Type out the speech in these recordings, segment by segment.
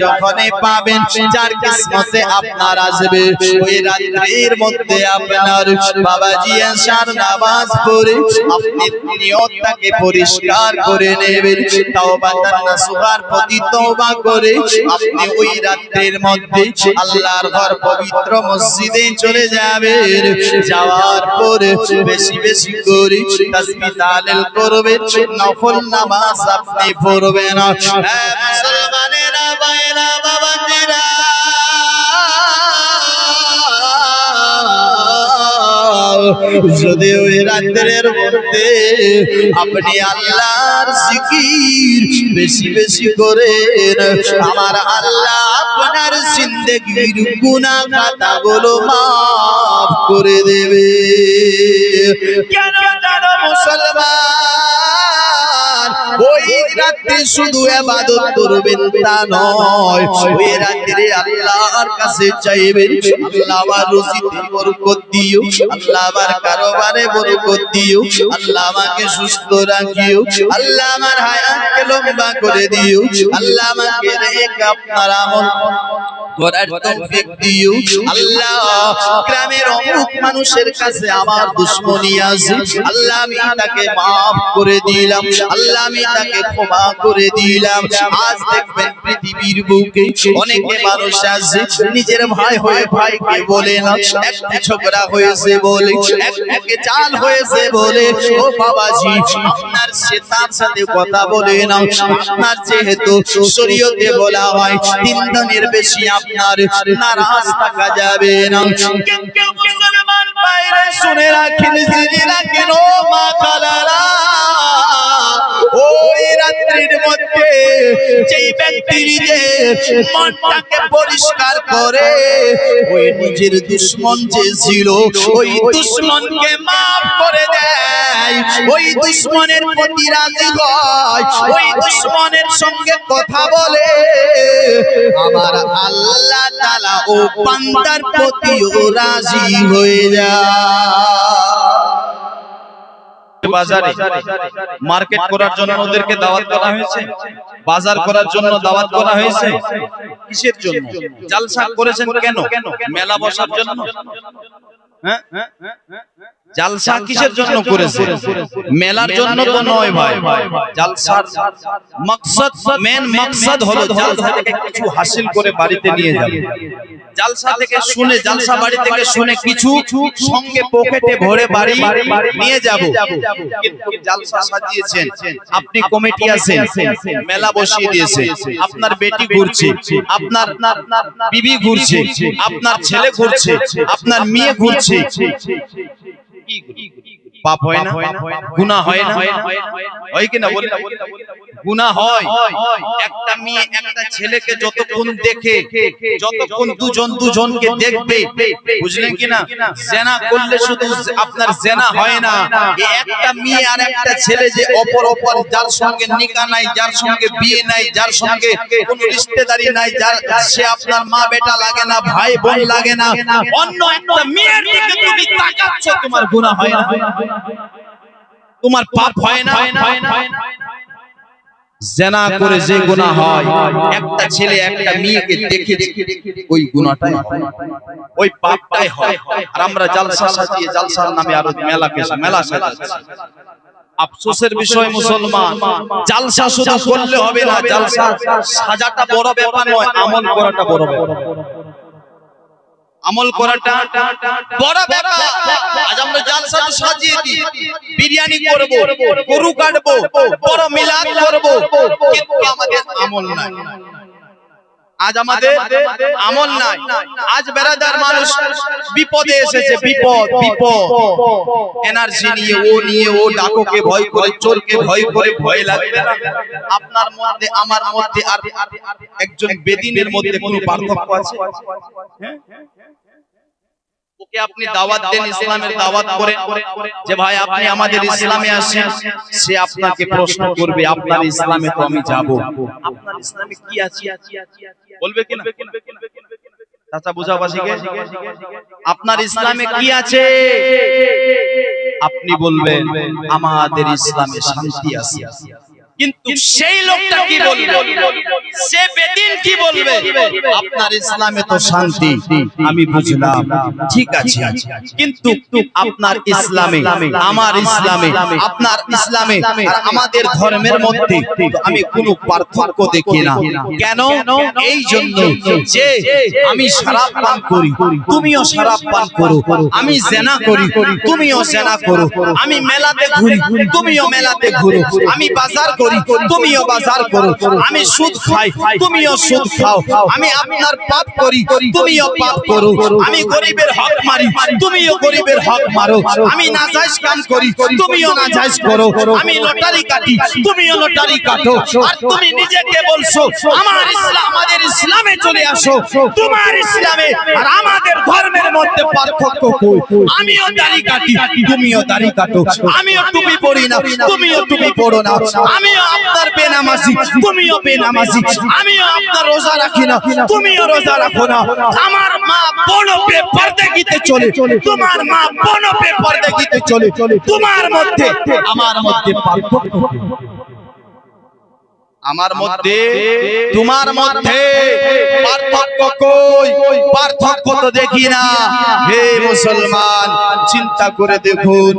যখনই পাবেন যার কিসমতে আপনার আসবে ওই রাত্রির মধ্যে আপনার বাবাজি আশার নামাজ পড়ে আপনি নিয়তটাকে পরিষ্কার করে নেবেন, তাওবাতান নাসুহার প্রতি তওবা করে আপনি ওই রাত্রির মধ্যে আল্লাহর ঘর পবিত্র মসজিদে চলে যাবেন। যাওয়ার পরে বেশি বেশি করে তাসবিহ তাহলিল করবেন, নফল নামাজ আপনি পড়বেন। হ্যাঁ মুসলমানেরা ভাইরা বাবাজিরা, যদি ওই রাতের মধ্যে আপনি আল্লাহর জিকির বেশি বেশি করেন, আমার আল্লাহ আপনার জিন্দেগির গুনাহ খাতাগুলো মাফ করে দেবে। কেন জানো মুসলমান, ওই রাতে শুধু ইবাদত করবেন তা নয়, ওই রাতে আল্লাহর কাছে চাইবেন, আল্লাহ আমার রুজিতে বরকত দিও, আল্লাহ আমার কারবারে বরকত দিও, আল্লাহ আমাকে সুস্থ রাখিও, আল্লাহ আমার হায়াতকে লম্বা করে দিও, আল্লাহ আমাকে নেক আপনার আমল করার তৌফিক দিও। আল্লাহ গ্রামের অমুক মানুষের কাছে আমার দুশমনি আছে, আল্লাহ আমি তাকে মাফ করে দিলাম, আল্লাহ আমি তাকে ক্ষমা করে দিলাম। আজ দেখবেন পৃথিবীর বুকে অনেকে মানুষ আছে নিজের ভাই হয়ে ভাইকে বলে না, একটু ঝগড়া হয়েছে বলে, একটু চাল হয়েছে বলে ও বাবাজি আপনার সে তার সাথে কথা বলে না। আপনার যেহেতু শরীয়তে বলা হয় 3 দিনের বেশি আপনার নারাজ থাকা যাবে না। কেউ মুসলমান বাইরে শুনে রাখেন, জেনে রাখেন ও মা খালারা, ওই রাত্রির মধ্যে যেই ব্যক্তির যে মনটাকে পরিষ্কার করে ওই নিজের দুশমন যে ছিল ওই দুশমনকে মাফ করে দেয়, ওই দুশমনের প্রতি রাজি হয়, ওই দুশমনের সঙ্গে কথা বলে, আমার আল্লাহ তাআলা ও বান্দার প্রতিও রাজি হয়ে যায়। বাজারে মার্কেট করার জন্য ওদেরকে দাওয়াত করা হয়েছে, বাজার করার জন্য দাওয়াত করা হয়েছে, কিসের জন্য? জালসা করেছেন কেন? মেলা বসার জন্য? হ্যাঁ, জালসা কিসের জন্য করেছে? মেলার জন্য তো নয় ভাই, জালসার মাকসাদ, মেন মাকসাদ হলো জালসা থেকে কিছু হাসিল করে বাড়িতে নিয়ে যাবে, জালসা থেকে শুনে, জালসা বাড়ি থেকে শুনে কিছু সঙ্গে পকেটে ভরে বাড়ি নিয়ে যাব। কিন্তু জালসা সাজিয়েছেন আপনি, কমিটি আছেন, মেলা বসিয়ে দিয়েছেন, আপনার বেটি ঘুরছে, আপনার বিবি ঘুরছে, আপনার ছেলে ঘুরছে, আপনার মেয়ে ঘুরছে, পাপ হয় না? গুনাহ হয় না? হয় কি না বলেন? গুনাহ হয়। একটা মেয়ে একটা ছেলেকে যতক্ষণ দেখে, যতক্ষণ দুজনকে দেখবে, বুঝলেন কি না, জিনা করলে শুধু আপনার জিনা হয় না, এই একটা মেয়ে আর একটা ছেলে যে অপর যার সঙ্গে নিকাহ নাই, যার সঙ্গে বিয়ে নাই, যার সঙ্গে কোনো রিশতেদারি নাই, যার সে আপনার মা বেটা লাগে না, ভাই বোন লাগে না, অন্য একটা মেয়ের দিকে তুমি তাকাচ্ছ, তোমার গুনাহ হয় না? তোমার পাপ হয় না? জিনা করে যে গুনাহ হয়, একটা ছেলে একটা মেয়েকে দেখে ওই গুনাহটাই হয়, ওই পাপটাই হয়। আর আমরা জালসা সাজিয়ে, জালসার নামে আরো মেলা সাজাচ্ছি। আফসোসের বিষয় মুসলমান, জালসা শুধু করলে হবে না, জালসা সাজাটা বড় ব্যাপার নয়, আমল করাটা বড় ব্যাপার। আমল করাটা বড় ব্যাপার। আজ আমরা জালসা তো সাজিয়ে দিই, বিরিয়ানি করব, গরু কাটবো, বড় মিলাদ করব, কিন্তু আমাদের আমল নাই। আজ আমাদের আমল নাই। আজ বেরাদার মানুষ বিপদে এসেছে, বিপদ এনার্জি নিয়ে ও ডাকুকে ভয় করে, চোরকে ভয় করে, ভয় লাগবে না? আপনার মধ্যে আমার মধ্যে আর একজন বেদিনের মধ্যে কোনো পার্থক্য আছে? ওকে আপনি দাওয়াত দেন, ইসলামের দাওয়াত করেন যে ভাই আপনি আমাদের ইসলামে আসেন, সে আপনাকে প্রশ্ন করবে আপনার ইসলামে তো আমি যাব, আপনার ইসলামে কি আছে বলবে কিনা? চাচা বুঝাবাসীকে, আপনার ইসলামে কি আছে? আপনি বলবেন আমাদের ইসলামে শান্তি আছে। কিন্তু সেই লোকটা কি বলবে, সে বেদিন কি বলবে, আপনার ইসলামে তো শান্তি, আমি বুঝলাম ঠিক আছে, কিন্তু আপনার ইসলামে, আমার ইসলামে, আপনার ইসলামে আর আমাদের ধর্মের মধ্যে আমি কোনো পার্থক্য দেখি না। কেন? এই জন্য যে আমি শরাব পান করি, তুমিও শরাব পান করো, আমি জিনা করি, তুমিও জিনা করো, আমি মেলাতে ঘুরি, তুমিও মেলাতে ঘুরো, আমি বাজার করি, তুমিও বাজার করো, আমি সুদ খাই, তুমিও সুদ খাও, আমি আপনার পাপ করি, তুমিও পাপ করো, আমি গরিবের হক মারি, তুমিও গরিবের হক মারো, আমি নাজায়েজ কাম করি, তুমিও নাজায়েজ করো, আমি লটারি কাটি, তুমিও লটারি কাটো, আর তুমি নিজেকে বলছো আমার ইসলাম, আমাদের ইসলামে চলে আসো, তোমার ইসলামে আর আমাদের ধর্মের মধ্যে পার্থক্য কই? আমিও দাড়ি কাটি, তুমিও দাড়ি কাটো, আমিও টুপি পরি না, তুমিও টুপি পরো না, আমিও আপনার বেনামাজি, তুমিও বেনামাজি, আমিও আপনার রোজা রাখি না, তুমিও রোজা রাখো না, আমার মা বোন বেপরদেগিতে চলে, তোমার মা বোন বেপরদেগিতে চলে, তোমার মধ্যে আমার মধ্যে পার্থক্য, আমার মধ্যে তোমার মধ্যে পার্থক্য কই? পার্থক্য তো দেখি না। হে মুসলমান, চিন্তা করে দেখুন,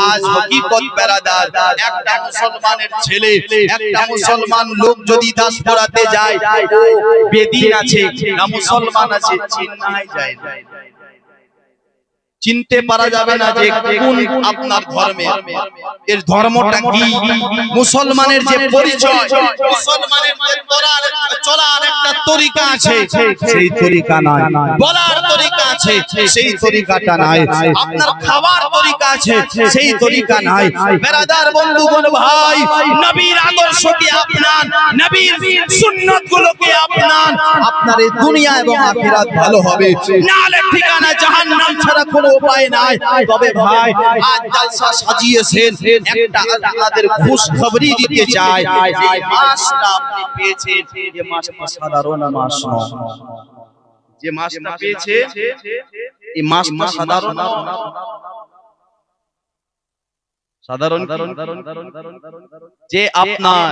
আজ হকিকত বেরাদার, একটা মুসলমানের ছেলে, একটা মুসলমান লোক যদি দাস পড়াতে যায়, বেদিন আছে না মুসলমান আছে, চিন্নাই যায় না, চিনতে পারা যাবে না যে কোন আপনার ধর্মের, এর ধর্মটা কি, মুসলমানের যে পরিচয়, মুসলমানের যে চলার একটা তরিকা আছে, সেই তরিকা নাই, বলার তরিকা আছে, সেই তরিকাটা নাই, আপনার খাওয়ার তরিকা আছে, সেই তরিকা নাই। বেরাদার বন্ধুগণ ভাই, নবীর আদর্শকে আপনার, নবীর সুন্নতগুলোকে আপনার, আপনার এই দুনিয়া এবং আখিরাত ভালো হবে, নালে ঠিকানা জাহান্নাম ছাড়া কোনো উপায় নাই। তবে ভাই, আজ জলসা সাজিয়েছেন, একটা আপনাদের খুশখবরি দিতে চাই, এই মাসটা আপনি পেয়েছেন, এই মাসটা সাধারণ মাস নয়, যে মাসটা পেয়েছেন এই মাসটা সাধারণ সাধারণ যে আপনার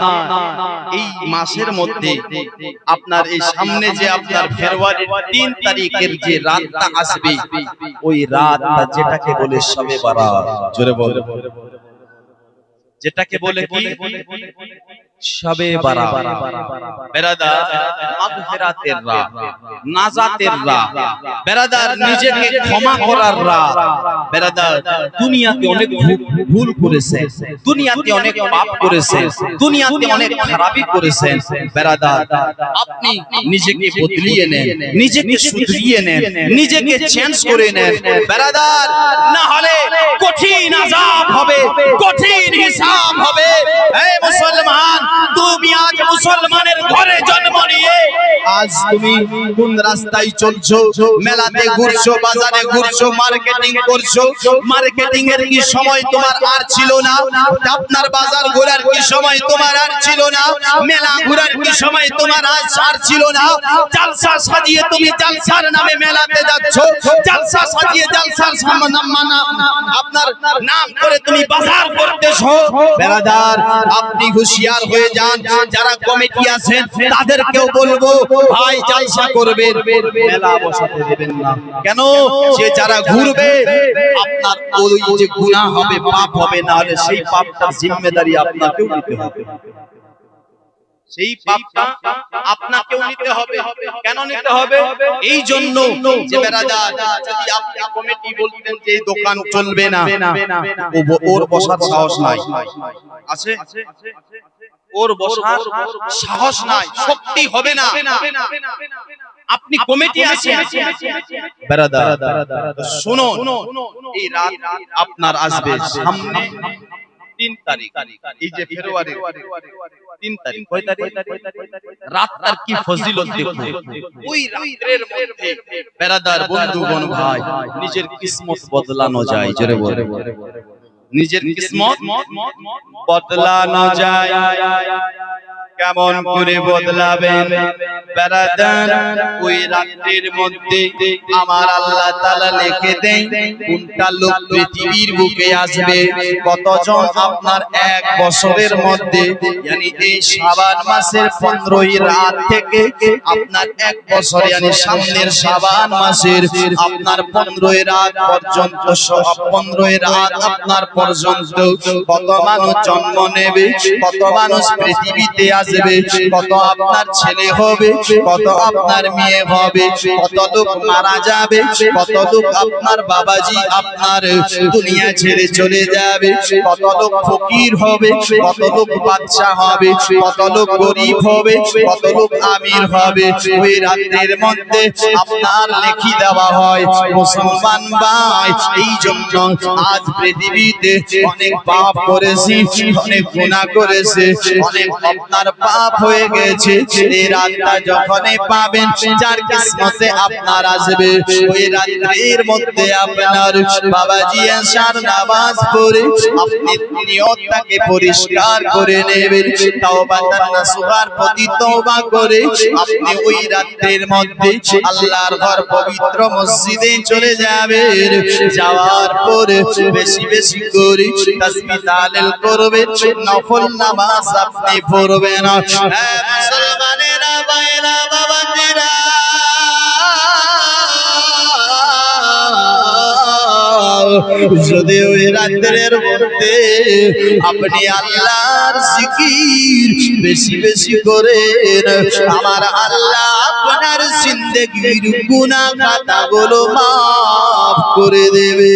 এই মাসের মধ্যে আপনার এই সামনে যে আপনার ফেব্রুয়ারির ৩ তারিখের যে রাতটা আসবে, ওই রাতটা যেটাকে বলে শবে বারাত, জোরে বলে, যেটাকে বলে কি শবে বারাত, বেরাদার মাগফিরাতের রাত, নাজাতের রাত, বেরাদার নিজেকে ক্ষমা করার রাত। বেরাদার দুনিয়াতে অনেক ভুল করেছেন, দুনিয়াতে অনেক পাপ করেছেন, দুনিয়াতে অনেক খারাপি করেছেন, বেরাদার আপনি নিজেকে বদলিয়ে নেন, নিজেকে শুধরিয়ে নেন, নিজেকে চেঞ্জ করে নেন বেরাদার, না হলে কঠিন আযাব হবে, কঠিন হিসাব হবে। হে মুসলমান, তুমি আজ মুসলমানের ঘরে জন্ম নিয়ে আজ তুমি কোন রাস্তায় চলছো, মেলাতে ঘুরছো, বাজারে ঘুরছো, মার্কেটিং করছো, মার্কেটিং এর কি সময় তোমার আর ছিল না, আপনার বাজার ঘোরার কি সময় তোমার আর ছিল না, মেলা ঘোরার কি সময় তোমার আর ছিল না, জলসা সাজিয়ে তুমি জলসার নামে মেলাতে যাচ্ছো, জলসা সাজিয়ে জলসার আপনার নাম করে তুমি বাজার করতেছো। বেরাদার আপনি হুঁশিয়ার হয়ে যান, যারা কমিটি আছেন তাদেরকেও বলবো, ভাই জলসা করবেন, মেলা বসাতে দেবেন না। কেন? যে যারা ঘুরবে আপনার ওই যে গুনাহ হবে, পাপ হবে, না হলে সেই পাপটার জিম্মেদারি আপনাকেও নিতে হবে, সেই পাপটা আপনাকেও নিতে হবে। কেন নিতে হবে? এই জন্য যে বেরাদার, যদি আপনি কমিটি বলতেন যে এই দোকান চলবে না, ওর বসার সাহস নাই, আছে ওর বসার সাহস নাই, শক্তি হবে না। আপনি কমিটি আছেন বেরাদার, শুনুন, এই রাত আপনার আসবে সামনে ৩ তারিখ, এই যে ফেব্রুয়ারির ৩ তারিখ, কয় তারিখ? রাতটার কি ফজিলত দেখুন, ওই রাতের মধ্যে বেরাদার বন্ধুগণ ভাই, নিজের কিসমত বদলানো যায়, জোরে বলে, নিজের কিসমত বদলানো যায়। কেমন করে বদলাবেন বেরাদার? ওই রাত্রির মধ্যে আমার আল্লাহ তাআলা লিখে দেন কোনটা লোক পৃথিবীর বুকে আসবে। কতজন আপনার এক বছরের মধ্যে yani এই শাবান মাসের 15ই রাত থেকে আপনার এক বছর yani সামনের শাবান মাসের আপনার 15ই রাত পর্যন্ত 15ই রাত আপনার পর্যন্ত কত মানুষ জন্ম নেবে, কত মানুষ পৃথিবীতে আসবে, কত আপনার ছেলে হবে, কত আপনার মেয়ে হবে, কত লোক মারা যাবে, কত লোক আপনার বাবাজি আপনার দুনিয়া ছেড়ে চলে যাবে, কত লোক ফকির হবে, কত লোক বাদশা হবে, কত লোক গরিব হবে, কত লোক আমির হবে। ওই রাতের মধ্যে আপনার লিখি দেওয়া হয়। মুসলমান ভাই, এই জন্য আজ পৃথিবীতে অনেক পাপ করেছি, অনেক গুনাহ করেছে, অনেক আপনার পাপ হয়ে গেছে। এই রাতটা যখনই পাবেন যার কিসমতে আপনার আসবে, ওই রাতের মধ্যে আপনার বাবাজি এশার নামাজ পড়ে আপনি নিয়তটাকে পরিষ্কার করে নেবেন। তাওবাতান নাসুহার প্রতি তওবা করে আপনি ওই রাতের মধ্যে আল্লাহর ঘর পবিত্র মসজিদে চলে যাবেন। যাওয়ার পরে বেশি বেশি করে তাসবিহ তাহলিল করবেন, নফল নামাজ আপনি পড়বেন। হ্যাঁ মুসলমানেরা ভাইরা বাবাজিরা, যদি ওই রাতের মধ্যে আপনি আল্লাহর জিকির বেশি বেশি করেন, আমার আল্লাহ আপনার জিন্দেগির গুনাহ খাতাগুলো মাফ করে দেবে।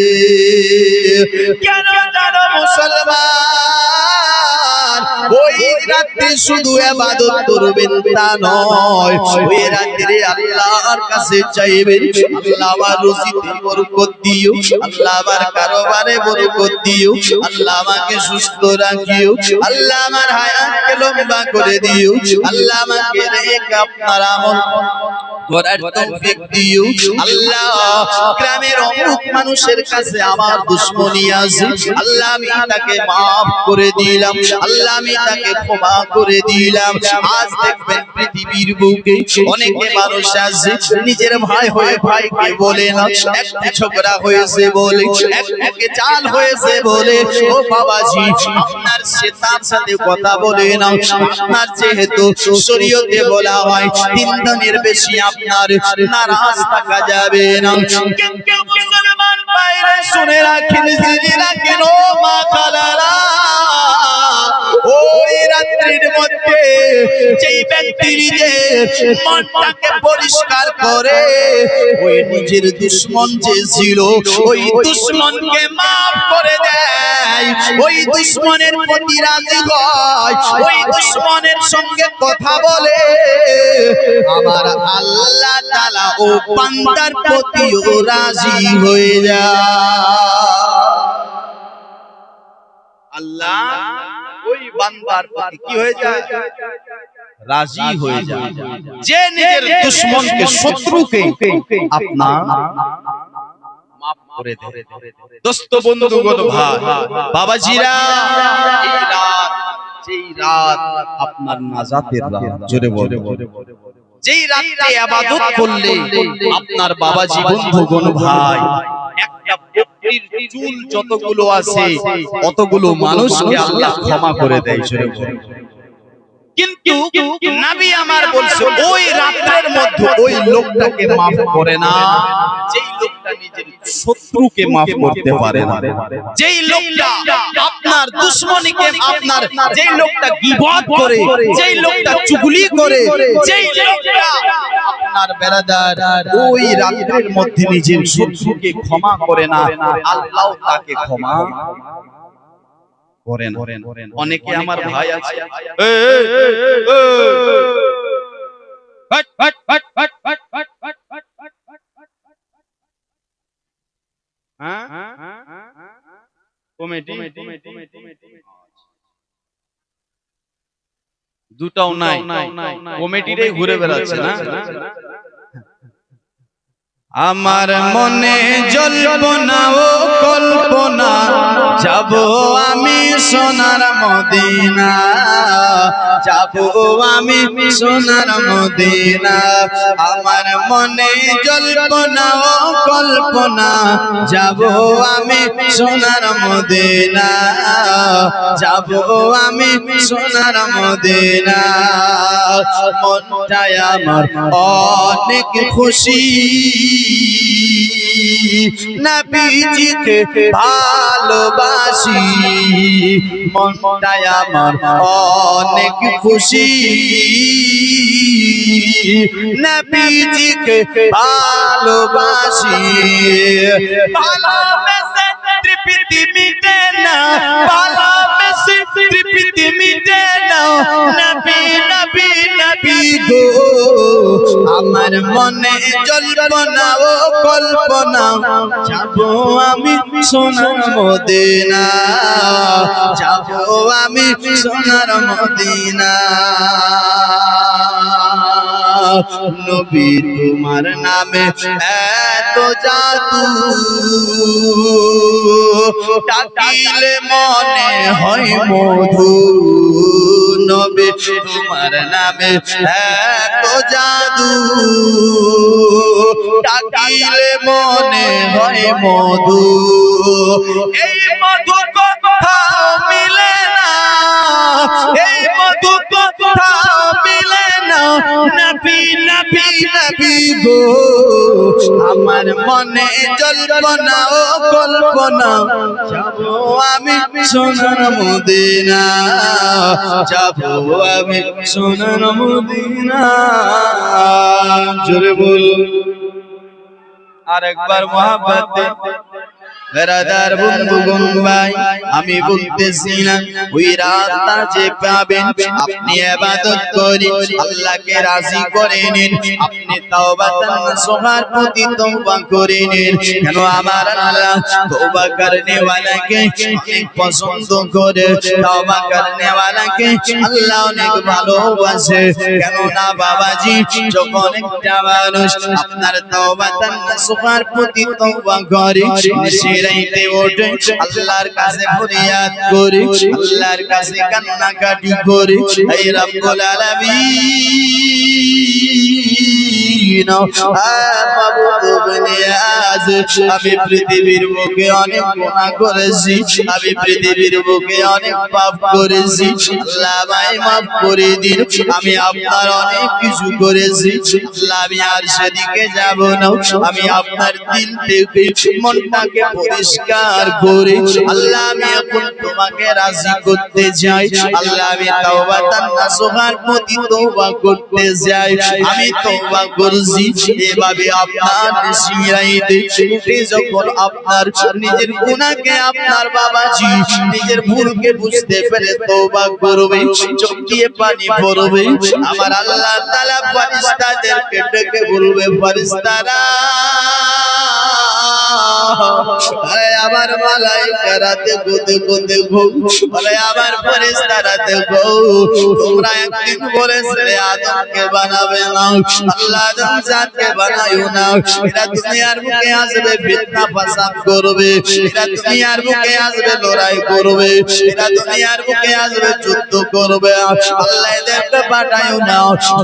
কেন জানো মুসলমান, ওই রাতে শুধু ইবাদত করবেন তা নয়, ওই রাতে আল্লাহর কাছে চাইবেন আল্লাহ আমার রুজিতে বরকত দিও, আল্লাহ আমার কারবারে বরকত দিও, আল্লাহ আমাকে সুস্থ রাখিও, আল্লাহ আমার হায়াতকে লম্বা করে দিও, আল্লাহ আমাকে নেক আপনার আমল করার তৌফিক দিও। আল্লাহ গ্রামের অমুক মানুষের কাছে আমার দুশমনী আছে, আল্লাহ আমি তাকে maaf করে দিলাম, আল্লাহ আমি তাকে ক্ষমা করে দিলাম। আজ দেখবেন পৃথিবীর বুকে অনেকে মানুষ আছে নিজের ভাই হয়ে ভাইকে বলে না, একটু ঝগড়া হয়েছে বলে, একটু চাল হয়েছে বলে ও বাবাজি আপনার সে তার সাথে কথা বলে না। আপনার যেহেতু শরীয়তে বলা হয় 3 দিনের বেশি আপনার নারাজ থাকা যাবে না। কেউ মুসলমান ভাইরা শুনে রাখেন, জেনে রাখেন ও মা খালারা, ওই রাত্রির মধ্যে যেই ব্যক্তি যে মনটাকে পরিষ্কার করে, ওই নিজের দুশমন যে ছিল ওই দুশমনকে maaf করে দেয়, ওই দুশমনের প্রতি রাজি হয়, ওই দুশমনের সঙ্গে কথা বলে, আমার আল্লাহ তাআলা ও বান্দার প্রতিও রাজি হয়ে যায়। আল্লাহ ওই বান্দার প্রতি কি হয়ে যায়? রাজি হয়ে যায়। যে নিজের দুশমনকে শত্রুকে আপনার maaf করে দেয়। দোস্ত বন্ধুগণ ভাই বাবাজিরা, এই রাত যেই রাত আপনার নাজাতের রাত, জোরে বলে যেই রাতে ইবাদত করলে আপনার বাবাজি বন্ধুগণ ভাই একটা বকরির চুল যতগুলো আছে অতগুলো মানুষকে আল্লাহ ক্ষমা করে দেয়। কিন্তু নবী আমার বলছে ওই রাতের মধ্যে ওই লোকটাকে maaf করে না যেই লোকটা নিজের শত্রুকে maaf করতে পারে না, যেই লোকটা আপনার দুশমনীকে, আপনার যেই লোকটা গীবত করে, যেই লোকটা চুগলি করে, যেই লোকটা আপনার বেরাদার ওই রাতের মধ্যে নিজের শত্রুকে ক্ষমা করে না, আল্লাহ তাকে ক্ষমা করেন। অনেকে আমার ভাই আছে কমিটি দুটাও নাই, কমিটিটাই ঘুরে বেড়াচ্ছে না। আমার মনে জল্পনা ও কল্পনা, যাব আমি সোনার মদিনা, যাব আমি সোনার মদিনা। আমার মনে জল্পনা ও কল্পনা, যাব আমি সোনার মদিনা, যাব আমি সোনার মদিনা। মনটায় আমার অনেক খুশি, নবীজিকে ভালোবাসি। মনটায় আমার অনেক খুশি, নবীজিকে ভালোবাসি। ভালোবেসে তৃপ্তি মিটে না, ভালোবেসে তৃপ্তি মিটে না, নবী নবী নবী গো। আমার মনে জল্পনা ও কল্পনা, যাব আমি সোনার মদিনা, যাব আমি সোনার মদিনা। নবী তোমার নামে এত জাদু, ডাকিলে মনে হয় মধু। নবী তোমার নামে এত জাদু, ডাকিলে মনে হয় মধু। এই মধু কোথাও মিলে না, এই মধু কোথাও মিলে না, নবী নবী নবী গো। আমার মনে জল্পনা ও কল্পনা, যাব আমি সোনার মদিনা, যাব আমি সোনার মদিনা। জোরে বল আরেকবার মহব্বতে। বেরাদার বন্ধুগণ ভাই, আমি বলতেছিলাম ওই রাতটা যে পাবেন, আপনি ইবাদত করে আল্লাহকে রাজি করে নিন, আপনি তাওবাতান নাসুহার প্রতি তওবা করে নিন। কেন আমার আল্লাহ তওবা করনে ওয়ালাকে অনেক পছন্দ করে, তওবা করনে ওয়ালাকে আল্লাহ অনেক ভালোবাসে। কেন না বাবাজি, যখন একটা মানুষ আপনার তাওবাতান নাসুহার প্রতি তওবা করে, রাইতে ওঠে আল্লাহর কাছে ফরিয়াদ করে, আল্লাহর কাছে কান্নাকাটি করে, হে রব্বুল আলামিন আমি পৃথিবীর বুকে অনেক গুনাহ করেছি, আমি পৃথিবীর বুকে অনেক পাপ করেছি, আল্লাহ আমায় মাফ করে দিন। আমি আপনার অনেক কিছু করেছি, আল্লাহ আমি আর সেদিকে যাব না, আমি আপনার দিল থেকে মনটাকে পরিষ্কার করে আল্লাহ আমি এখন তোমাকে রাজি করতে যাই। আল্লাহ আমি তাওবাতান নাসুহার প্রতি তওবা করতে যাই। আমি তওবা করছি। এভাবে আপনার সিরাইতে উঠে যখন আপনার নিজের গুনাহকে আপনার বাবাজি নিজের ভুলকে বুঝতে পেরে তওবা করবে, চোখ দিয়ে পানি পড়বে, আমার আল্লাহ তাআলা ফেরেশতাদেরকে ডেকে বলবে, ফেরেশতারা আরে আমার মালায়েকারা দেখো দেখো দেখো, আরে আমার ফেরেশতারা দেখো, তোমরা একদিন বলেছিলে আদমকে বানাবে না, আল্লাহ আদম জাতকে বানায়ো না। এরা দুনিয়ার বুকে আসবে ফিতনা ফাসাদ করবে, এরা দুনিয়ার বুকে আসবে লড়াই করবে, এরা দুনিয়ার বুকে আসবে যুদ্ধ করবে। আল্লাহ এদেরকে পাঠায়ো না।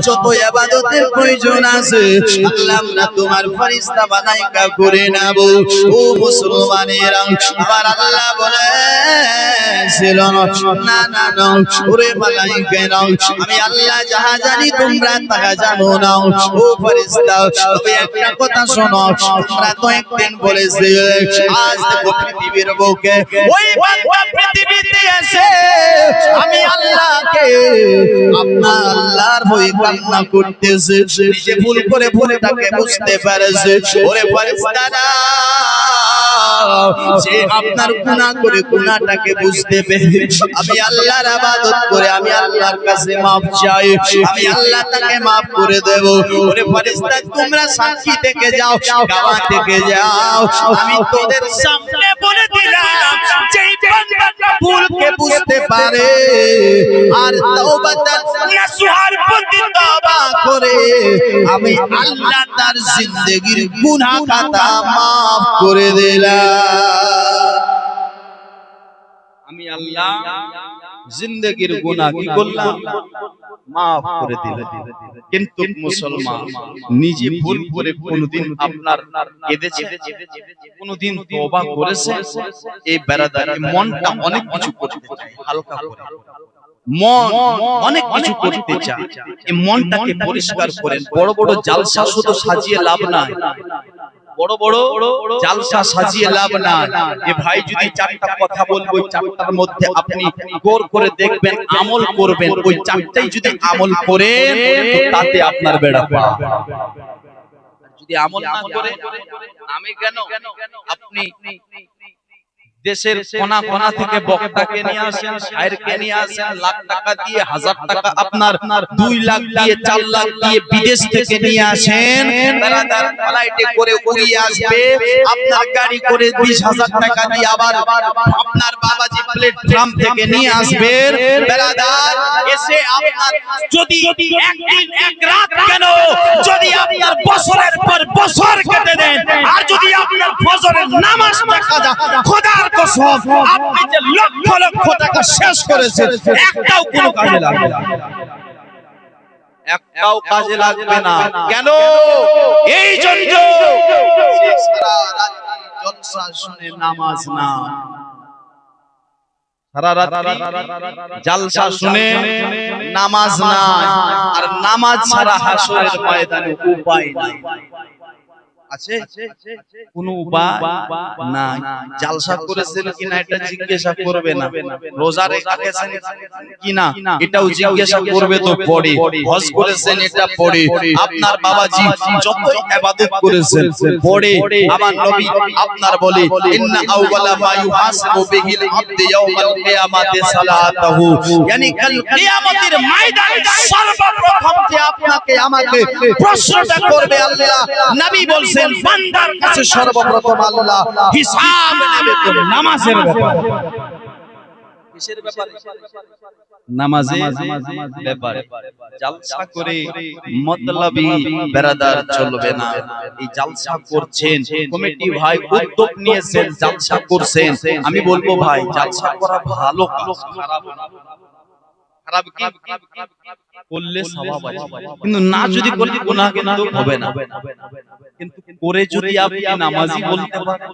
যত ইবাদতের প্রয়োজন আছে আল্লাহ আমরা তোমার ফেরেশতা বানাইকা করে নেব। ও মুসলমানেরা, আমার আল্লাহ বলেছিল না না না, ওরে মালায়েকেরা আমি আল্লাহ যাহা জানি তোমরা তাহা জানো না। ও ফেরেশতা তবে একটা কথা শোনো, তোমরা তো একদিন বলেছিলে আজ দেখো পৃথিবীর বুকে ওই বান্দা পৃথিবীতে এসে আমি আল্লাহকে আপনার আল্লাহর হয়ে কান্না করতেছে, নিজে ভুল করে ভুলটাকে বুঝতে পারেছে। ওরে ফেরেশতারা যে আপনার গুনাহ করে গুনাহটাকে বুঝতে পেরে আমি আল্লাহর ইবাদত করে আমি আল্লাহর কাছে maaf চাই, আমি আল্লাহ তাকে maaf করে দেব। ওরে ফেরেশতা তোমরা সাক্ষী থেকে যাও, গাওয়া থেকে যাও, আমি তোদের সামনে বলে দিলাম যেই বান্দা ভুলকে বুঝতে পারে আর তাওবাতান নাসুহার প্রতি তওবা করে আমি আল্লাহ তার জিন্দেগীর গুনাহ খাতা maaf করে দিলাম। আমি আল্লাহ জিন্দেগীর গুনাহ কি করলাম? maaf করে দিলাম। কিন্তু মুসলমান নিজে ভুল করে কোনদিন আপনার কেঁদেছে, কোনদিন তওবা করেছে? এই বেরাদার মনটা অনেক কিছু করতে চায়, হালকা করে মন অনেক কিছু করতে চায়, এই মনটাকে পরিষ্কার করেন। বড় বড় জালসা শুধু সাজিয়ে লাভ নাই, বড় বড় জালসা সাজিয়ে লাভ না। এ ভাই যদি চারটা কথা বলবো, ওই চারটার মধ্যে আপনি গৌর করে দেখবেন, আমল করবেন, ওই চারটাই যদি আমল করেন তাতে আপনার বেড়া পার। যদি আমল না করে আমি কেন আপনি দেশের কোনা কোনা থেকে বক্তাকে নিয়ে আসেন, শায়েরকে নিয়ে আসেন, লাখ টাকা দিয়ে, হাজার টাকা আপনার 2 লাখ দিয়ে, 4 লাখ দিয়ে বিদেশ থেকে নিয়ে আসেন, বেরাদার ফ্লাইটে করে উড়িয়ে আসবে, আপনার গাড়ি করে 20,000 টাকা দিয়ে আবার আপনার বাবাজি প্ল্যাটফর্ম থেকে নিয়ে আসবে, বেরাদার এসে আপনার যদি একদিন এক রাত কেন, যদি আপনার বছরের পর বছর কেটে দেন, আর যদি আপনার ফজরের নামাজটা কাজা খোদার কসম আপনি যে লক্ষ লক্ষ টাকা শেষ করেছেন, একটাও কোনো কাজে লাগবে না, একটাও কাজে লাগবে না। কেন? এই জন্য সারা রাত জলসা শুনে নামাজ না, সারা রাত জলসা শুনে নামাজ না, আর নামাজ ছাড়া হাসরের ময়দানে উপায় নাই। আছে কোনো উপায় নাই। জালসা করেছেন কিনা এটা জিজ্ঞাসা করবে না, রোজা রেখেছেন কিনা এটাও জিজ্ঞাসা করবে তো পরে, হজ করেছেন এটা পরে, আপনার বাবাজি যত ইবাদত করেছেন পরে। আমার নবী আপনার বলে ইন্না আউওয়ালা মা ইউহাসিবু বিহিল আবদু ইয়াউমাল কিয়ামাতি সালাতাহু, yani কাল কিয়ামতের ময়দানে সর্বপ্রথম যে আপনাকে আমাকে প্রশ্নটা করবে আল্লাহ, নবী বলছেন বান্দার কাছে সর্বপ্রথম আল্লাহ হিসাব নেবে তো নামাজের ব্যাপারে। কিসের ব্যাপারে? নামাজের ব্যাপারে। জালসা করে মতলবি বেরাদার চলবে না। এই জালসা করছেন, কমিটি ভাই উদ্যোগ নিয়েছেন, জালসা করছেন, আমি বলবো ভাই জালসা করা ভালো কাজ, খারাপ না। খারাপ কি করলে সওয়াব আছে, কিন্তু না যদি করলে গুনাহ কিন্তু হবে না। কিন্তু করে যদি আপনি নামাজি বলতে পারেন,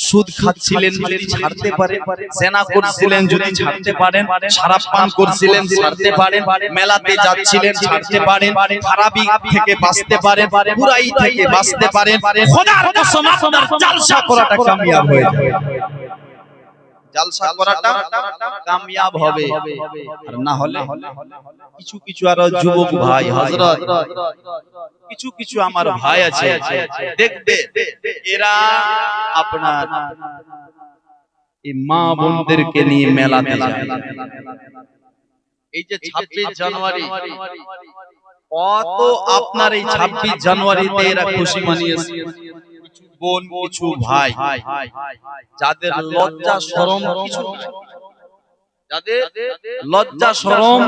সুদ খাচ্ছিলেন যদি ছাড়তে পারেন, জেনা করছিলেন যদি ছাড়তে পারেন, শরাব পান করছিলেন ছাড়তে পারেন, মেলাতে যাচ্ছিলেন ছাড়তে পারেন, খারাপি থেকে বাঁচতে পারেন, বুরাই থেকে বাঁচতে পারেন, খোদার কসম আপনার জালসা করাটা কামিয়াব হয়ে যাবে, জালসা করাটা কামিয়াব হবে। আর না হলে কিছু কিছু আর যুবক ভাই হযরত, কিছু কিছু আমার ভাই আছে দেখবে, এরা আপনার এই মা বোনদেরকে নিয়ে মেলাতে যায়। এই যে 26 জানুয়ারি, কত আপনার এই 26 জানুয়ারিতে এরা খুশি মানিয়েছে, বোন কিছু ভাই যাদের লজ্জা শরম কিছু না, যাদের লজ্জা শরম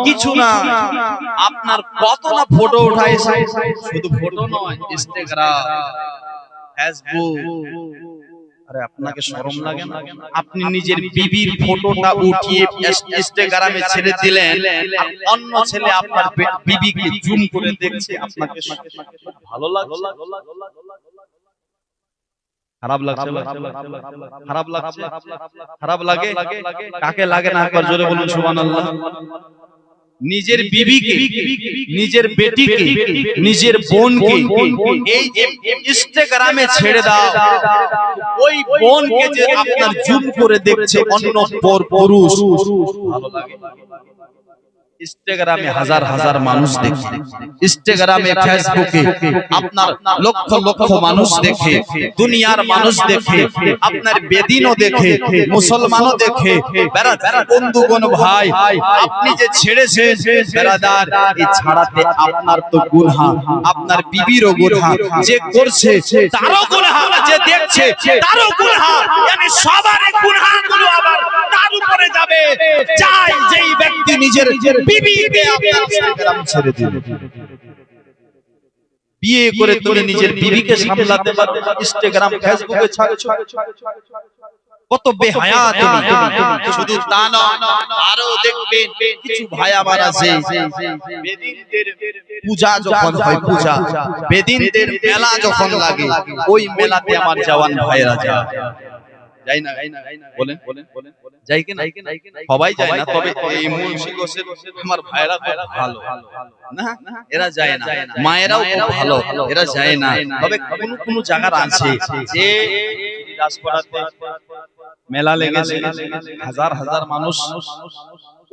কিছু না, আপনার কত না ফটো উঠাইছে, শুধু ফটো নয়, ইনস্টাগ্রাম, ফেসবুক। আরে আপনাকে শরম লাগে না? আপনি নিজের বিবির ফটোটা উঠিয়ে ইনস্টাগ্রামে ছেড়ে দিলেন, আর অন্য ছেলে আপনার বিবিকে জুম করে দেখছে, আপনাকে ভালো লাগছে? খারাপ লাগছে? খারাপ লাগছে? খারাপ লাগে? কাকে লাগে না একবার জোরে বলুন সুবহানাল্লাহ। নিজের বিবিকে, নিজের বেটিকে, নিজের বোনকে এই ইনস্টাগ্রামে ছেড়ে দাও, ওই বোনকে যে আপনার জুম করে দেখছে অন্য পর পুরুষ, ভালো লাগে? ইনস্টাগ্রামে হাজার হাজার মানুষ দেখে, ইনস্টাগ্রামে ফেসবুকে আপনার লক্ষ লক্ষ মানুষ দেখে, দুনিয়ার মানুষ দেখে, আপনার বেদিনও দেখে, মুসলমানও দেখে। বন্ধুগণ ভাই, আপনি যে ছেড়েছেন বেরাদার, এই ছাড়াতে আপনার তো গুনাহ, আপনার বিবিরও গুনাহ, যে করছে তারও গুনাহ, যে দেখছে তারও গুনাহ, মানে সবার গুনাহগুলো আবার তার উপরে যাবে। চাই যেই ব্যক্তি নিজের বিবিকে আপনার ইনস্টাগ্রাম ছেড়ে দিবে, বিয়ে করে তুমি নিজের বিবিকে সামলাতে পারবে, ইনস্টাগ্রাম ফেসবুকে ছাড়ছো, কত বেহায়া তুমি। শুধু তা নয়, আরো দেখবেন কিছু ভাই আমার আছে, বেদিনদের পূজা যখন হয়, পূজা বেদিনদের মেলা যখন লাগে, ওই মেলাতে আমার জওয়ান ভাইরা যায়, যাই না বলেন, যাই কি না? সবাই যায় না, তবে এই মুন্সিগঞ্জের আমার ভাইরা খুব ভালো না, এরা যায় না, মায়েরাও খুব ভালো, এরা যায় না। তবে কোন কোন জায়গা আছে যে রাজপাড়াতে মেলা লেগেছে, হাজার হাজার মানুষ,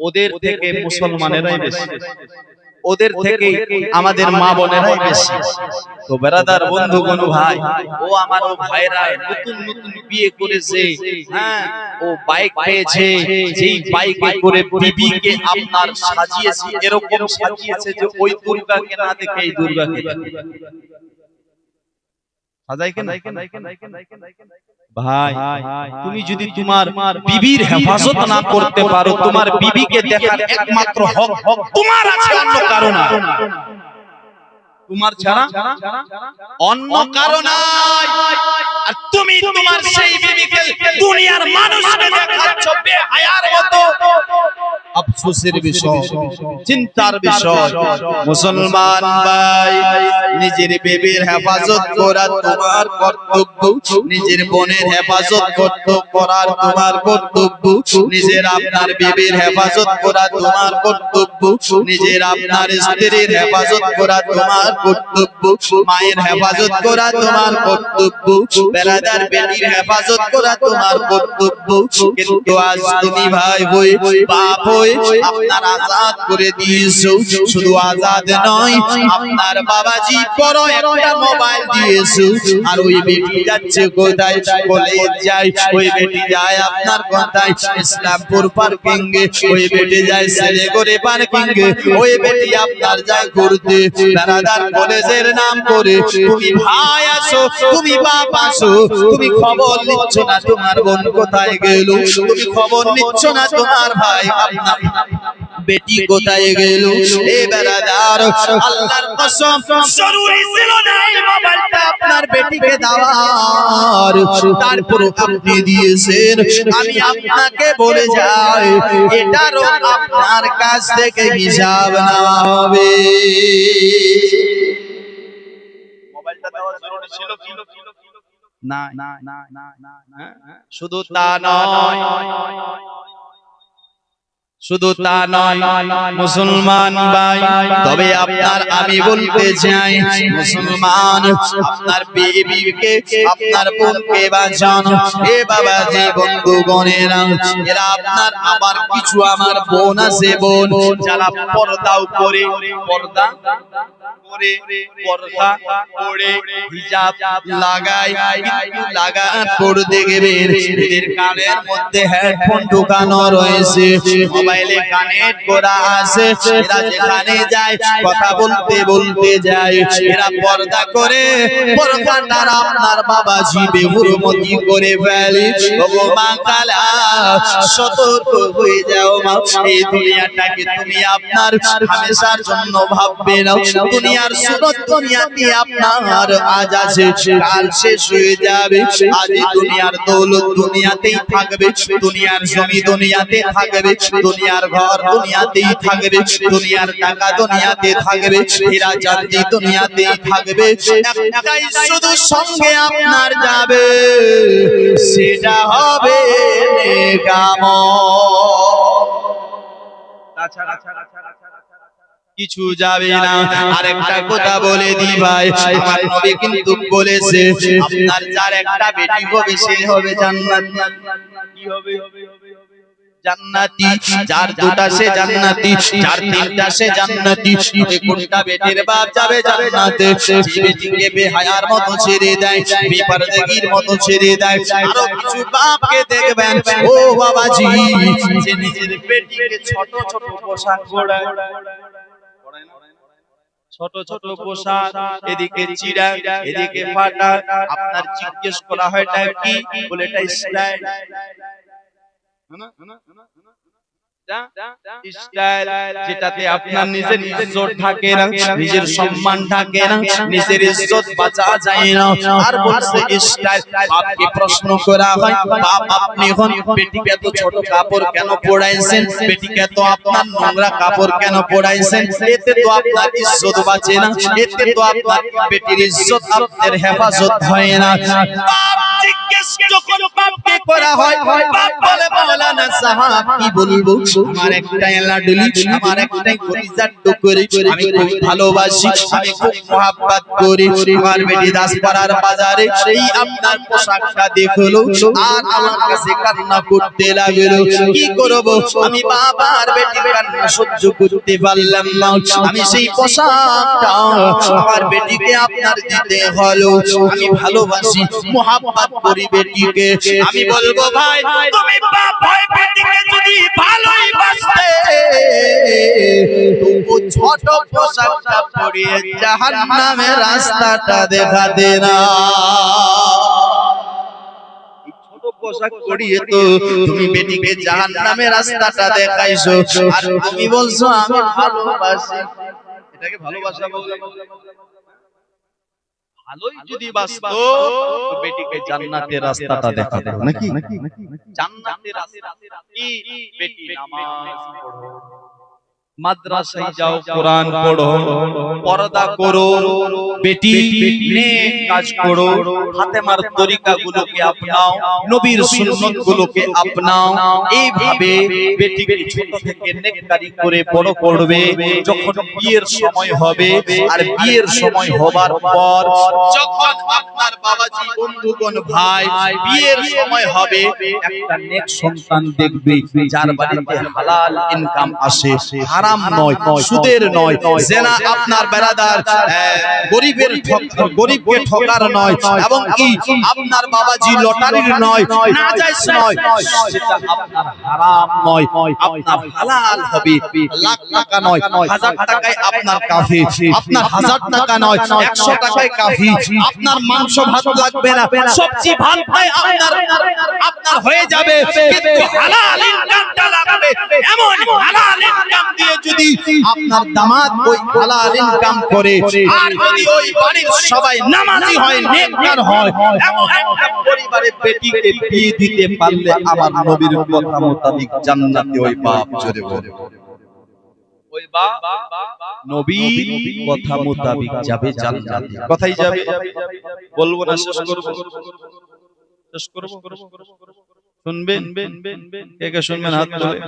ওদের থেকে মুসলমানেরাই বেশি, ওদের থেকে আমাদের মা বোনেরাই বেশি। তো বেরাদার, বন্ধুগণ ভাই, ও আমার ও ভাইরা নতুন নতুন বিয়ে করেছে, হ্যাঁ, ও বাইক পেয়েছে, যেই বাইকে করে বিবিকে আপনার সাজিয়েছে, এরকম সাজিয়েছে যে ওই দুর্গাকে না দেখে এই দুর্গাকে সাজায় কেন? ভাই, তুমি যদি তোমার বিবির হেফাজত না করতে পারো, তোমার বিবিকে দেখার একমাত্র হক তোমার আছে, অন্য কারো না, তোমার ছাড়া অন্য কারো নাই। আর তুমি তোমার সেই বিবিকে দুনিয়ার মানুষকে দেখাচ্ছ বেহায়ার মতো। আফসোসের বিষয়, চিন্তার বিষয়। মুসলমান ভাই, নিজের বিবির হেফাজত করা তোমার কর্তব্য, নিজের বোনের হেফাজত করার তোমার কর্তব্য, নিজের আপনার বিবির হেফাজত করা তোমার কর্তব্য, নিজের আপনার স্ত্রীর হেফাজত করা তোমার কর্তব্য, মায়ের হেফাজত করা তোমার কর্তব্য, বেরাদার বেটির হেফাজত করা তোমার কর্তব্য। কিন্তু আজ তুমি ভাই হয়ে, বাপ হয়ে আপনার আজাদ করে দিয়েছো। শুধু আজাদ নয়, আপনার বাবাজি বড় একটা মোবাইল দিয়েছো, আর ওই বেটি যাচ্ছে কোথায়? কলেজ যায়, ওই বেটি যায় আপনার কোথায়? ইসলামপুর পার্কিং এ, ওই বেটি যায় শিলিগুড়ি পার্কিং এ, ওই বেটি আপনার যায় ঘুরতে। বেরাদার, কলেজের নাম করে তুমি ভাই আসো, তুমি বাপ আসো, তুমি খবর নিচ্ছ না তোমার বোন কোথায় গেল, তুমি খবর নিচ্ছ না তোমার ভাই আপনার বেটি কোথায় গেল। এ বেরাদার, আল্লাহর কসম, জরুরি ছিল না এই মোবাইলটা আপনার বেটিকে দেওয়ার, তারপর আপনি দিয়েছেন। আমি আপনাকে বলে যাই, এটারও আপনার কাছ থেকে হিসাব নেওয়া হবে। মোবাইলটা দেওয়া জরুরি ছিল কি না? শুধু তা নয়, শুধু তা নয় মুসলমান ভাই, তবে আপনার আমি বলতে চাই, মুসলমান আপনার বিবিকে, আপনার বোনকে বাঁচান। এ বাবাজি, বন্ধুগণেরা, এরা আপনার আমার কিছু আমার বোন আছে, বোন যারা পর্দাও করে, পর্দা করে, পর্দা করে হিজাব লাগায়, কিন্তু লাগার পর দেখবেন এদের কানের মধ্যে হেডফোন ঢোকানো রয়েছে, মোবাইলে কানেক্ট করা আছে। এরা যেখানে যায় কথা বলতে বলতে যায়, এরা পর্দা করে, পর্দাটা আপনার বাবাজি বেহুরমতি করে ফেলে। ওগো মা কালা, সতর্ক হয়ে যাও মা, এই দুনিয়াটাকে তুমি আপনার হামেশার জন্য ভাববে না। দুনিয়ার সুরত দুনিয়াতে আপনার আজ আছে, কাল শেষ হয়ে যাবে। আজ দুনিয়ার দৌলত দুনিয়াতেই থাকবে, দুনিয়ার জমি দুনিয়াতে থাকবে, দুনিয়ার ঘর দুনিয়াতেই থাকবে, দুনিয়ার টাকা দুনিয়াতে থাকবে, হীরা চাঁদি দুনিয়াতেই থাকবে। একটাই শুধু সঙ্গে আপনার যাবে, সেটা হবে নেকামল। তাছাড়া কিছু যাবে না। আরেকটা কথা বলে দি ভাই, আমার নবী কিন্তু বলেছে, আপনার যার একটা বেটি হবে সে হবে জান্নাত। কি হবে? জান্নাতি, যার দুটা সে জান্নাতি, যার তিনটা সে জান্নাতি। কোনটা বেটির বাপ যাবে জান্নাতে? যে বেটিকে বেহায়ার মতো ছেড়ে দেয়, বেপরদেগির মতো ছেড়ে দেয়। আরো কিছু বাপকে দেখবেন, ও বাবাজি, যে নিজের বেটিকে ছোট ছোট পোশাক পরায়, ছোট ছোট পোশাক, এদিকে চিড়া এদিকে ফাটা। আপনার জিজ্ঞেস করা হয় এটা কি? বলে এটা স্টাইল। স্টাইল, যেটাতে আপনার নিজের ইজ্জত থাকে না, নিজের সম্মান থাকে না, নিজের ইজ্জত বাঁচা যায় না। আর বলছে স্টাইল। বাপকে প্রশ্ন করা হয়, বাপ আপনি হন বেটিকে এত ছোট কাপড় কেন পরাইছেন? বেটিকে এত আপনার নোংরা কাপড় কেন পরাইছেন? এতে তো আপনার ইজ্জত বাঁচে না, এতে তো আপনার বেটির ইজ্জত, আপনার হেফাজত হয় না। বাপ জিজ্ঞেস যখন বাপকে করা হয়, বাপ বলে মাওলানা সাহেব কি বলবো, আমার একটাই লাডলি, আমার একটাই কলিজার টুকরি, আমি খুব ভালোবাসি, আমি খুব মহব্বত করি। আমার বেটি দাসপাড়ার বাজারে এই আপনার পোশাকটা দেখলো আর আমার কাছে কান্না করতে লাগলো। কি করব আমি? বাবার বেটির কান্না সহ্য করতে পারলাম না। আমি সেই পোশাকটা আমার বেটিকে আপনার দিতে হলো। আমি ভালোবাসি, মহব্বত করি বেটিকে। আমি বলবো ভাই, তুমি বাপ হয় বেটিকে যদি ভালোই বাসতে, তো ছোট পোশাকটা পরিয়ে জাহান্নামের রাস্তাটা দেখাতে না। পোশাক পরিয়ে তো তুমি বেটিকে জাহান্নামের রাস্তাটা দেখাইছো, আর তুমি বলছো আমি ভালোবাসি। এটাকে ভালোবাসা বলে? ভালোই যদি বাসতো তো বেটিকে জান্নাতের রাস্তাটা দেখাতো নাকি? জান্নাতের রাস্তা কি? বেটি নামাজ পড়ো, মাদ্রাসায় যাও, কোরআন পড়ো, পর্দা করো, বেটি নেক কাজ করো, ফাতেমার তরিকাগুলোকে আপনাও, নবীর সুন্নতগুলোকে আপনাও। এইভাবে বেটিকে ছোট থেকে নেককারি করে বড় করবে। যখন বিয়ের সময় হবে, আর বিয়ের সময় হবার পর যখন আপনার বাবাজি, বন্ধুগণ, ভাই, বিয়ের সময় হবে, একটা নেক সন্তান দেখবে যার বাড়িতে হালাল ইনকাম আসে, হারাম নয়, সুদের নয়, জেনা আপনার বেরাদার গরিবের গরিবকে ঠকার নয়, এবং কি আপনার বাবাজি লটারির নয়, নাজায়েজ নয়, সেটা আপনার হারাম নয়, আপনার হালাল হবে। লাখ টাকা নয়, 1000 টাকায় আপনার কাফি, আপনার 1000 টাকা নয়, 100 টাকায় কাফি। আপনার মাংস ভাত লাগবে না, সবজি ভাত আপনার হয়ে যাবে, কিন্তু হালাল ইনকামটা লাগবে। এমন হালাল ইনকাম দিয়ে যদি আপনার দামাত ওই হালাল ইনকাম করে, আর যদি ওই বাড়ির সবাই নামাজি হয়, নেককার হয়, এমন একটা পরিবারে বেটিকে বিয়ে দিতে পারলে আমার নবীর কথা মোতাবেক জান্নাতে ওই বাপ জোরে বলে, ওই বাপ নবীর কথা মোতাবেক যাবে জান্নাতে। কথাই যাবে, বলবো না, শেষ করব, শেষ করব। শুনবেন? কে কে শুনবেন? হাত তুলে।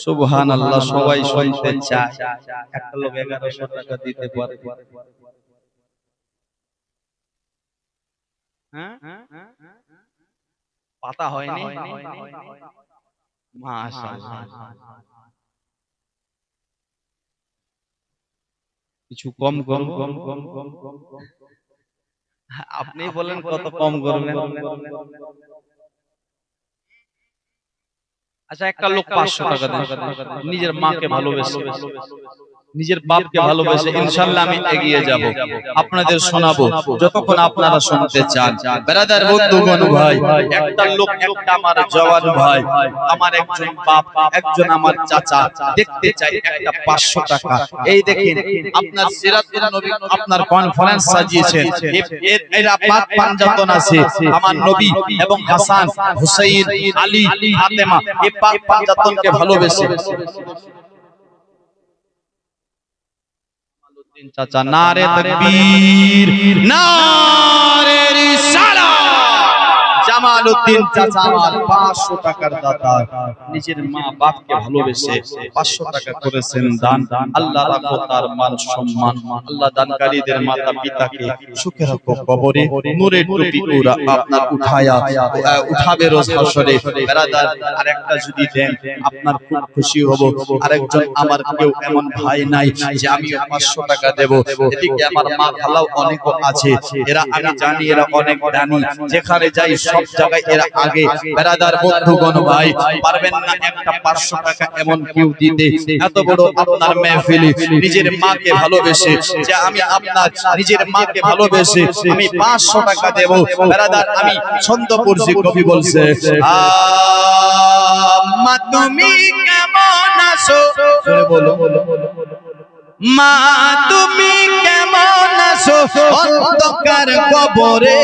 সুবহানাল্লাহ, সবাই শুনতে চায়। একটা লোক 1100 টাকা দিতে পারে। হ্যাঁ, পাতা হয়নি? মাশাআল্লাহ, কিছু কম কম কম কম কম। আপনি বলেন কত কম করবেন? আচ্ছা, একটা লোক 500 টাকা দেন, নিজের মাকে ভালোবেসে, নিজের বাপকে ভালোবেসে, ইনশাআল্লাহ আমি এগিয়ে যাব, আপনাদের শোনাবো যতক্ষণ আপনারা শুনতে চান। ব্রাদার, বন্ধুগণ, ভাই, একটা লোক, একটা আমার জওয়ান ভাই, আমার একজন বাপ, একজন আমার চাচা দেখতে চাই একটা 500 টাকা। এই দেখেন, আপনার সিরাতুন নবী আপনার কনফারেন্স সাজিয়েছেন, এরা পাক পাঞ্জাতন আছে, আমার নবী এবং হাসান, হুসাইন, আলী, ফাতেমা, এই পাক পাঞ্জাতনকে ভালোবেসে। চাচা, নারে তাকবীর, নারে রিসালাত। জামালউদ্দিন উদ্দিন চাচা আমার 500 টাকার দাতা, নিজের মা বাপকে ভালোবেসে 500 টাকা করেছেন দান। আল্লাহ রাখো তার মান সম্মান, আল্লাহ দানকারীদের মাতা পিতাকে সুখে রাখো, কবরে নূরের টুপি ওরা আপনার উঠাবে রোজ হাশরে। ব্রাদার আরেকটা যদি দেন আপনার খুব খুশি হব। আরেকজন আমার কেউ এমন ভাই নাই যে আমি 500 টাকা দেব। এদিকে আমার মা খালাও অনেক আছে, এরা আমি জানি এরা অনেক দানি, যেখানে যাই সব জায়গায় এরা আগে। ব্রাদার বন্ধুগণ ভাই, পারবেন না একটা 500 টাকা এমন কেউ দিতে? এত বড় আপনার মেহফিলে নিজের মাকে ভালোবেসে, যে আমি আপনার নিজের মাকে ভালোবেসে আমি 500 টাকা দেব। ব্রাদার আমি ছন্দ পড়ছি, কবি বলছে মা তুমি কেমন আছো, বলো মা তুমি কেমন আছো অন্ধকার কবরে,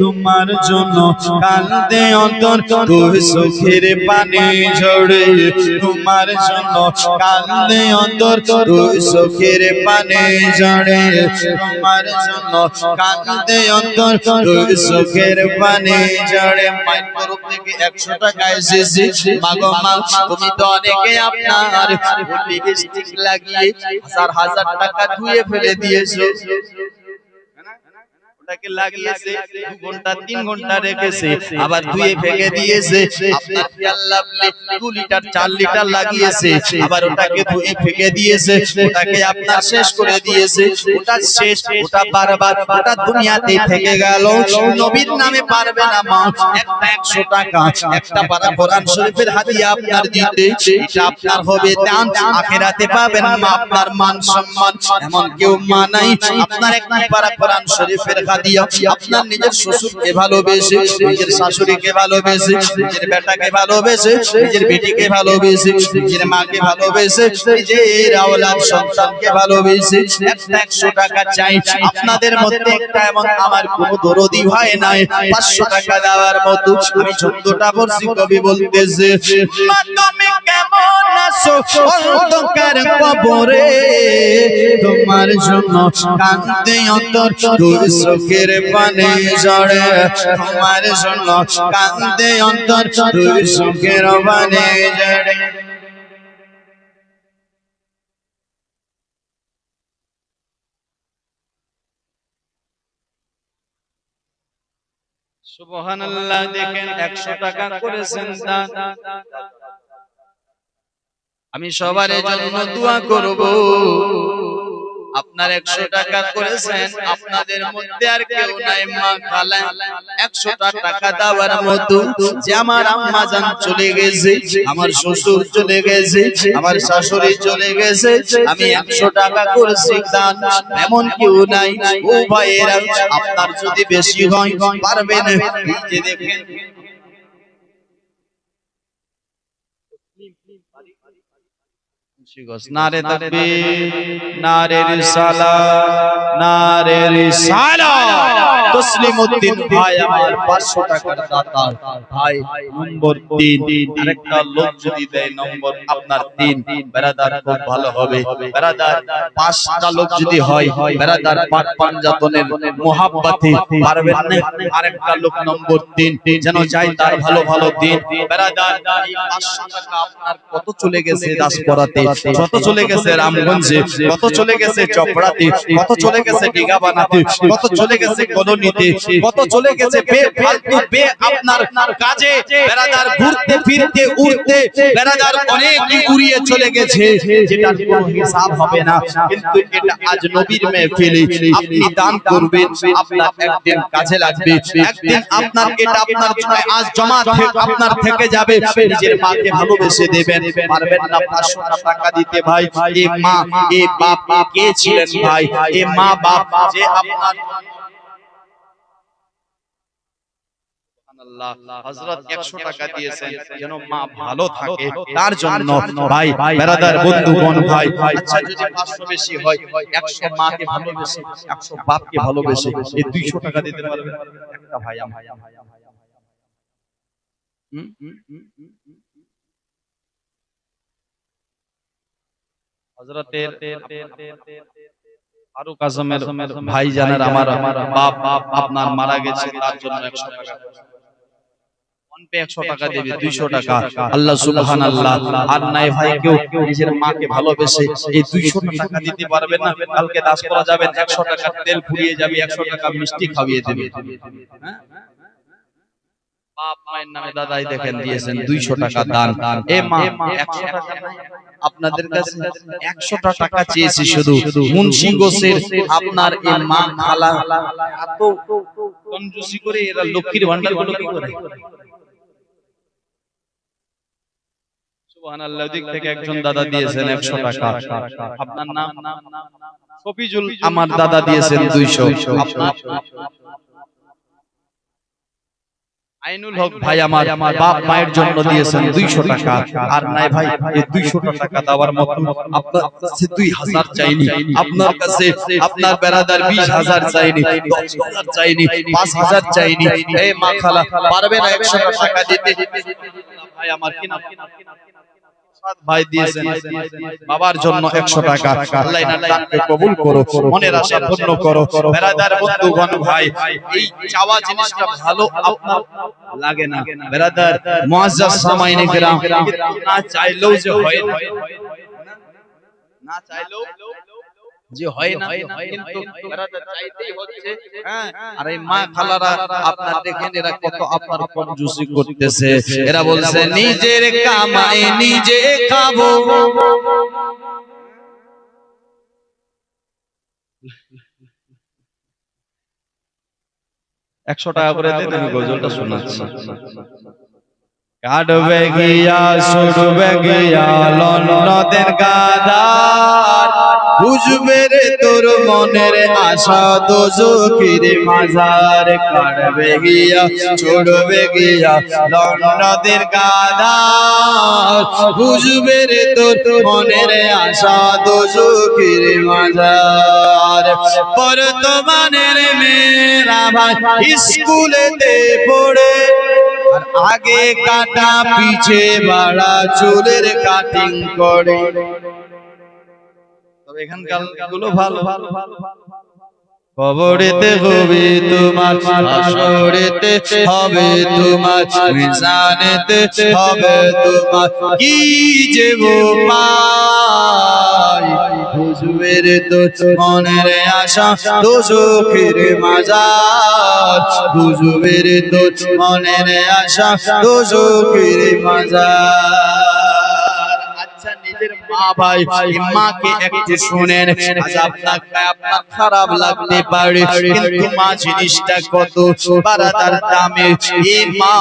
তোমার জন্য কান্দে অন্তর তুই চোখের পানি ঝরে, তোমার জন্য কান্দে অন্তর তুই চোখের পানি ঝরে, তোমার জন্য কান্দে অন্তর তুই চোখের পানি ঝরে। মায়ের তরফ থেকে 100 টাকা এসেছে। মাগো মা তুমি তো অনেকে আপনার লিপস্টিক লাগিয়ে হাজার হাজার টাকা ধুয়ে ফেলে দিয়েছো, ওটাকে লাগিয়েছে 2 ঘন্টা 3 ঘন্টা রেখেছে, আবার ধুয়ে ফেলে দিয়েছে। আপনার খেয়াল লাগলে 2 লিটার 4 লিটার লাগিয়েছে, আবার ওটাকে ধুয়ে ফেলে দিয়েছে, ওটাকে আপনার শেষ করে দিয়েছে। ওটা শেষ, ওটা বারবার ওটা দুনিয়াতে থেকে গেল। নবীর নামে পারবে না মা একটা 100 টাকা একটা পারা কোরআন শরীফের হাদিয়া আপনার দিতে, এটা আপনার হবে দান, আখিরাতে পাবেন মা আপনার মান সম্মান। এমন কেউ মা নাই আপনার একটা পারা কোরআন শরীফের হাদিয়া আপনার নিজের শ্বশুরকে ভালোবেসে, নিজের শাশুড়িকে ভালোবেসে, নিজের বেটাকে ভালোবেসে, নিজের বেটিকে ভালোবেসে, নিজের মাকে ভালোবেসে, নিজের আওলাদ সন্তানকে ভালোবেসে একটা 100 টাকা চাই। আপনাদের মধ্যে একটা এমন আমার কোনো দরদি হয় নাই 500 টাকা দেওয়ার মতো। আমি 14টা বর্ষি কবি বলতেছে মা তুমি কেমন আছো অন্ধকার কবরে, তোমার জন্য কান্দে অন্তর তুই চোখের পানি ঝরে, তোমার জন্য কান্দে অন্তর তুই চোখের পানি ঝরে। সুবহানাল্লাহ। দেখেন 100 টাকা করেছেন দান। আমি সবার জন্য দোয়া করব। আপনার 100 টাকা করেছেন, আপনাদের মধ্যে আর কেউ নাই মা খালা 100 টাকা দেওয়ার মতো, যে আমার আম্মা জান চলে গেছে, আমার শ্বশুর চলে গেছে, আমার শাশুড়ি চলে গেছে, আমি 100 টাকা করেছি দান, এমন কেউ নাই। ও ভাইয়েরা আপনার যদি বেশি হয় পারবেন, এই যে দেখেন নারে তাকবীর, নারে রিসালাত, নারে রিসালাত। তসলিমউদ্দিন ভাই আমার 500 টাকার দাতা ভাই। নম্বর 3 আরেকটা লোক যদি দেয় নম্বর আপনার 3, ব্রাদার খুব ভালো হবে। ব্রাদার 5টা লোক যদি হয় ব্রাদার পাক পাঞ্জাতনের মোহাব্বতে পারবেন না। আরেকটা লোক নম্বর 3 যেন যায় তার ভালো ভালো দিন। ব্রাদার এই 500 টাকা আপনার কত চলে গেছে দাসপরাতে, কত চলে গেছে রামগঞ্জে, কত চলে গেছে চপড়াতে, কত চলে গেছে ডিগা বানাতে, কত চলে গেছে কলোনিতে, কত চলে গেছে বেফালতু বে আপনার কাজে। ব্রাদার ঘুরতে ফিরতে উড়তে ব্রাদার অনেক উড়িয়ে চলে গেছে, যেটার কোনো হিসাব হবে না। কিন্তু এটা আজ নবীর মেহফিলে আপনি দান করবেন, আপনার একদিন কাজে লাগবে, একদিন আপনার এটা আপনার জন্য আজ জমা আপনার থেকে যাবে। নিজের মাকে ভালোবেসে দেবেন, পারবেন না 500 টাকা দিতে ভাই। এ মা এ বাপ কে ছিলেন ভাই? এ মা বাপ যে আপনার হযরত 100 টাকা দিয়েছেন যেন মা ভালো থাকে তার জন্য ভাই। ব্রাদার বন্ধুগণ ভাই, আচ্ছা যদি 500 বেশি হয় 100 মাকে ভালোবেসে 100 বাপকে ভালোবেসে এই 200 টাকা দিতে পারবেন একটা ভাই আমার। হযরতের ফারুক আজমের ভাই জানার আমার বাপ আপনার মারা গেছে, তার জন্য 100 টাকা ফোন পে 100 টাকা দেবে, 200 টাকা আল্লাহ সুবহানাল্লাহ। আর নাই ভাই কেউ নিজের মাকে ভালোবেসে এই 200 টাকা দিতে পারবেন না, কালকে দাস করা যাবেন, 100 টাকা তেল ফুরিয়ে যাবে, 100 টাকা মিষ্টি খাইয়ে দেবে। হ্যাঁ, বাপ মায়ের নামে দাদাই দেখেন দিয়েছেন 200 টাকা দান। এ মা 100 টাকা আপনাদের কাছে 100 টাকা চেয়েছি শুধু মুন্সি গোছের আপনার এই মা খালা এত কঞ্জুসি করে এরা লক্ষ্মীর ভান্ডার গুলো কি করে। সুবহানাল্লাহ, দিক থেকে একজন দাদা দিয়েছেন 100 টাকা, আপনার নাম সফিজুল, আমার দাদা দিয়েছেন 200, আপনার আইনুল হক ভাই আমার বাপ মায়ের জন্য দিয়েছেন 200 টাকা। আর নাই ভাই এই 200 টাকা দেওয়ার মত আপনার কাছে 2000 চাইনি, আপনার কাছে আপনার বেরাদার 20000 চাইনি, 10000 চাইনি, 5000 চাইনি। এই মা খালা পারবে না 100 টাকা দিতে? ভাই আমার কি নাম ভাই দিয়েছেন বাবার জন্য 100 টাকা। আল্লাহ এনার দানকে কবুল করো, মনের আশা পূর্ণ করো। বেরাদার বন্ধুগণ ভাই, এই চাওয়া জিনিসটা ভালো আপনার লাগে না বেরাদার মুআজ্জাজ সামাইনে কেরাম, না চাইলেও যে হয় না, না চাইলেও যে হয় না, কিন্তু বেরাদার চাইতেই হচ্ছে। হ্যাঁ, আর এই মা খালারা আপনার দেখেন এরা কত আপনার কঞ্জুসি করতেছে। এরা বলছে নিজের কামাই নিজে খাবো, 100 টাকা করে দেন, আমি গজলটা শোনাচ্ছি। কাটবে গিয়া ছুটবে গিয়া লন্ডনের গাদার, বুঝবে রে তোর মনের আশা দোজখের মাজার। কাটবে গিয়া ছুটবে গিয়া লন্ডনের গাদার, বুঝবে রে তোর মনের আশা দোজখের মাজার। বর্তমানের মেয়েরা ভাই স্কুলেতে পড়ে, আর আগে কাটা পিছে বাড়া চুলের কাটিং করে। তবে এখানকার গুলো ভালো, কবরেতে হবে তোমার, হাসরেতে হবে তোমার, মিজানেতে হবে তোমার, কি যে পাই বুঝবে রে তোর মনের আশা দোজখের মাজার, বুঝবে রে তোর মনের আশা দোজখের মাজার। আচ্ছা, নিজের মা ভাই মাকে একটু শুনেন, আজ আপনার খারাপ লাগতে পারে, কিন্তু মা জিনিসটা কত বারাদার দামে। এই মা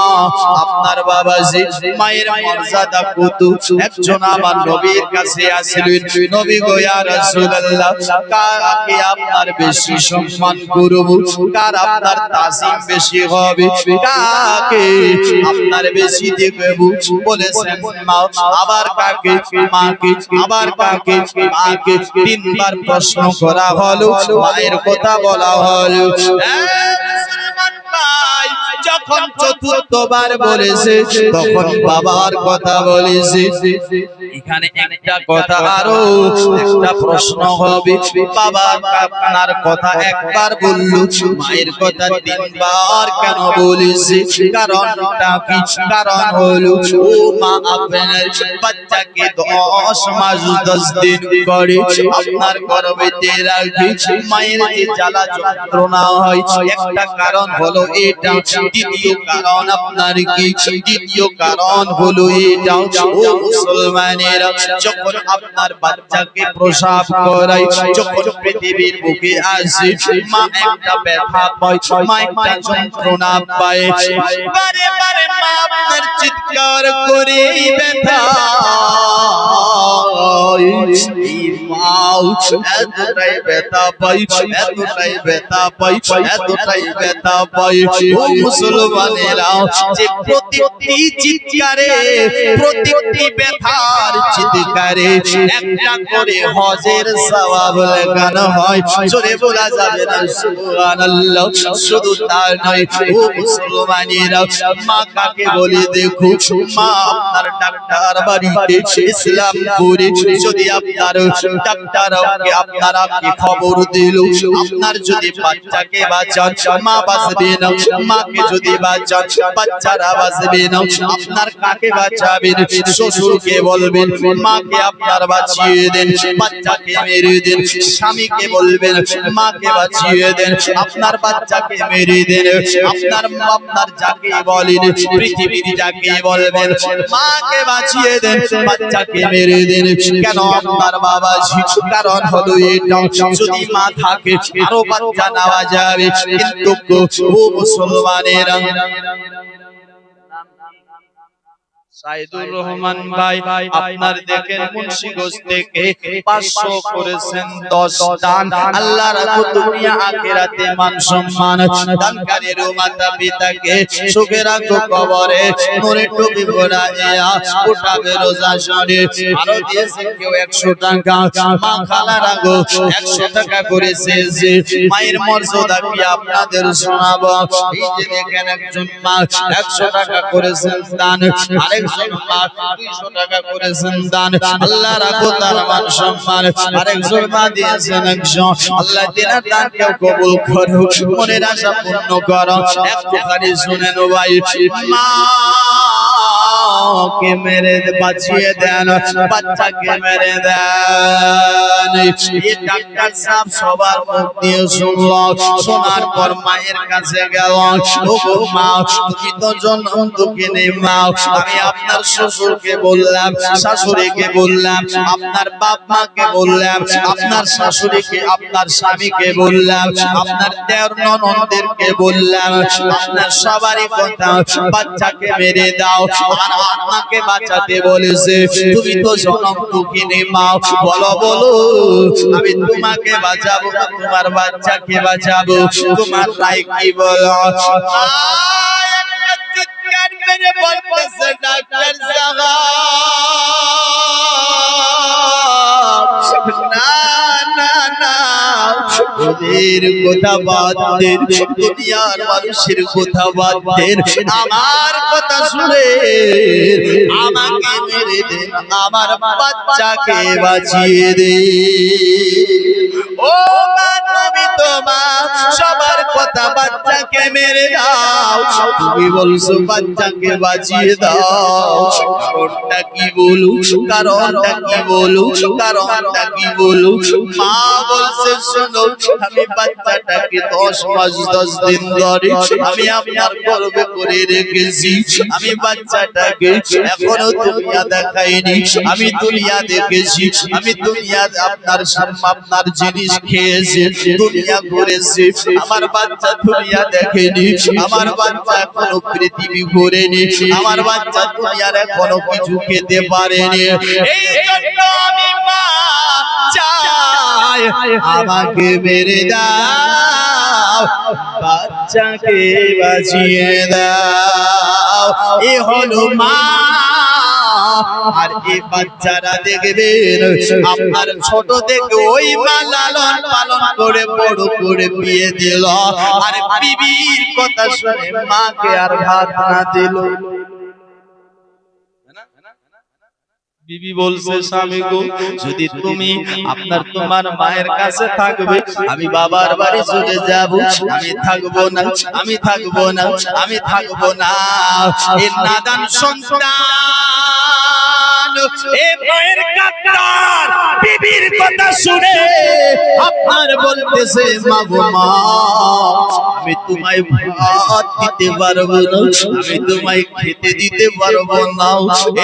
আপনার বাবা যে মায়ের মর্যাদা কত। একজন আমার নবীর কাছে আসলেন, নবী গো ইয়া রাসূলুল্লাহ, কাকে আপনার বেশি সম্মান করব, কার আপনার তাজিম বেশি হবে, কাকে আপনার বেশি দেখব? বলেছেন মা। আবার কাকে? মাকে। আবার কাকে? মাকে। তিনবার প্রশ্ন করা হলো, মায়ের কথা বলা হলো। যখন চতুর্থবার বলেছে তখন বাবার কথা বলেছে। এখানে একটা কথা আরো একটা প্রশ্ন হবে, বাবা আপনার কথা একবার বলল, মায়ের কথা তিনবার কেন বলেছে? কারণটা কি? কারণ হলো ও মা আপনার বাচ্চাকে 10 মাস 10 দিন করে আপনার গর্ভেতে রাখে, মায়ের যে জ্বালা যন্ত্রণা হয়, একটা কারণ হলো এটা। দ্বিতীয় কারণ আপনার কি? দ্বিতীয় কারণ হলো এটা, ও মুসলমানেরা, যখন আপনার বাচ্চাকে প্রসব করায়, যখন পৃথিবীর বুকে আসে, মা একটা ব্যথা পায়, মা একটা যন্ত্রণা পায়, বারে বারে মা আপনার চিৎকার করে ব্যথা এতটাই ব্যথা পাই, এতটাই ব্যথা পাই, এতটাই ব্যথা পাই। ও মুসলমানেরা, যে প্রতিটি চিৎকারে, প্রতিটি ব্যথার চিৎকারে একটা করে হজের সওয়াব লেখানো হয়। জোরে বলা যাবে না সুবহানাল্লাহ। শুধু তাই নয়, ও মুসলমানেরা, মা কাকে বলে দেখো, মা আপনার ডাক্তার বাড়িতে ইসলামপুরে যদি আপনার ডাক্তারকে আপনারা কি খবর দিল আপনার যদি বাচ্চাকে বাঁচান মা বাঁচবে না, মাকে যদি বাঁচান বাচ্চারা বাঁচবে না, আপনার কাকে বাঁচাবেন? শ্বশুরকে বলবেন মাকে আপনার বাঁচিয়ে দেন, বাচ্চাকে মেরে দেন। স্বামীকে বলবেন মাকে বাঁচিয়ে দেন, আপনার বাচ্চাকে মেরে দেন। আপনার যাকে বলেন পৃথিবীর যাকে বলবেন মাকে বাঁচিয়ে দেন, বাচ্চাকে মেরে দেন। কেন আপনার বাবাজি? কারণ হলো এটা, যদি মা থাকে আরো বাচ্চা নেওয়া যাবে, কিন্তু ও মুসলমানেরা সাইদুর রহমান ভাই আপনার দেখেন মুন্সিগঞ্জ থেকে 500 করেছেন 10 দান। আল্লাহ রাখো দুনিয়া আখিরাতে মান সম্মান, দানকারীর মাতা পিতাকে সুখে রাখো, কবরে নূরে টুপি পরাইয়া উঠাবে রোজা শরীর। আরো দিয়েছে কেউ 100 টাকা, মা খালা রাখো 100 টাকা করেছে। যে মায়ের মর্যাদা কি আপনাদের শোনাবো? এই যে দেখেন একজন মা 100 টাকা করেছেন দান, আরেক 200 টাকা করেছেন দান। আল্লাহ রাখো তার মান সম্মান। আরেকজন মা দিয়েছেন 100। আল্লাহ তিনার দানকে কবুল করো, মনের আশা পূর্ণ করো। একটুখানি শুনেন ভাই, মা কে মেরে বাঁচিয়ে দেন, বাচ্চাকে মেরে দেন। এই ডাক্তার সাহেব সবার মুখ দিয়ে শুনলো, শোনার পর মায়ের কাছে গেল। ও মা, তুমি তো জন্ম দুঃখিনী মা, আমি আপনার শ্বশুরকে বললাম, শাশুড়িকে বললাম, আপনার বাপ মাকে বললাম, আপনার শাশুড়িকে, আপনার স্বামীকে বললাম, আপনার দেওর ননদদেরকে বললাম, আপনার সবারই কথা বাচ্চাকে মেরে দাও। আর আমাকে বাঁচাতে বলেছে, তুমি তো জনম দুঃখিনী মা, বলো বলো আমি তোমাকে বাঁচাবো না তোমার বাচ্চাকে বাঁচাবো? তোমার রায় কি বলো? চিৎকার মেরে বলতেছে ডাক্তার সাহেব, না না না, ওদের কথা বাদ দেন, দুনিয়ার মানুষের কথা বাদ দেন, আমার কথা শুনে আমাকে মেরে দেন, আমার বাচ্চাকে বাঁচিয়ে দেন। ও মা, তুমি তো মা, সবার কথা বাচ্চাকে মেরে দাও, তুমি বলছো বাচ্চাকে বাঁচিয়ে দাও। কারণটা কি বলু? কারণটা কি বলু? কারণটা কি বলু? মা বলছে শোনো, আমি বাচ্চাটাকে 10 মাস 10 দিন ধরে আমি আপনার গর্ভে করে রেখেছি। আমি বাচ্চাটাকে এখনো দুনিয়া দেখাইনি, আমি দুনিয়া দেখেছি, আমি দুনিয়া আপনার জিনিস খেয়েছে, দুনিয়া ঘুরেছে, আমার বাচ্চা দুনিয়া দেখেনি, আমার বাচ্চা এখনো পৃথিবী ঘুরেনি, আমার বাচ্চা দুনিয়ার এখনো কিছু খেতে পারেনি। এই জন্য আমি মা চাই আমাকে মেরে দাও, বাচ্চাকে বাঁচিয়ে দাও। এ হলো মা। আর এই বাচ্চারা দেখবেন আপনার ছোট থেকে ওই মা লালন পালন করে বড় করে বিয়ে দিল, আর বিবির কথা শুনে মাকে আর ভাত না দিল। বিবি বলছে স্বামী গো, যদি তুমি তোমার মায়ের কাছে থাকবে, আমি বাবার বাড়ি চলে যাব, আমি থাকবো না, আমি থাকবো না, আমি থাকবো না। এই নাদান সন্তান, এ মায়ের কাঁদার বিবির কথা শুনে আপনার বলতেছে মা গো মা, আমি তোমায় ভাত দিতে পারবো না, আমি তোমায় খেতে দিতে পারবো না।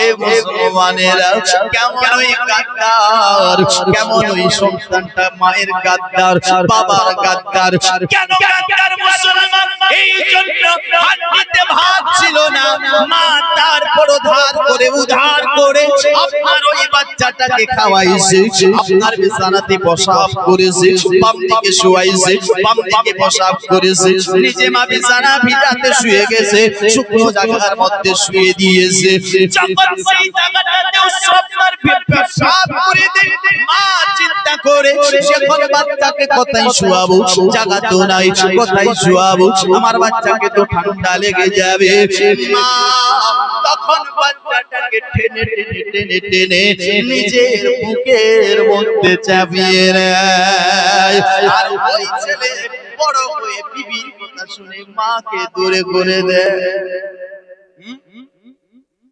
এ মুসলমানেরা, কেমন ওই গাদ্দার, কেমন ওই সন্তানটা মায়ের গাদ্দার, বাবার গাদ্দার, কেন গাদ্দার মুসলমান? এই জন্য হাত দিতে ভাত ছিল না, মা তারপর ধার করে উধার করে আপনার ওই বাচ্চাটাকে খাওয়াইছে, আপনার বিছানাতে প্রসাব করেছে, বাম দিকে শুয়াইছে, বাম দিকে প্রসাব করেছে, নিজে মা বিছানা ভিটাতে শুয়ে গেছে, শুকনো জায়গার মধ্যে শুয়ে দিয়েছে। যখন সেই জায়গাটাতেও আপনার প্রসাব করে দেয়, মা চিন্তা করে সেখানে বাচ্চাকে কোথায় শুয়াবো, জায়গা তো নাই, কোথায় শুয়াবো, আমার বাচ্চাকে তো ঠান্ডা লেগে যাবে। মা তখন বাচ্চাটাকে টেনে টেনে টেনে টেনে নিজের বুকের মধ্যে চাপিয়ে নেয়। আর ওই ছেলে বড় হয়ে বিবির কথা শুনে মাকে দূরে করে দেয়।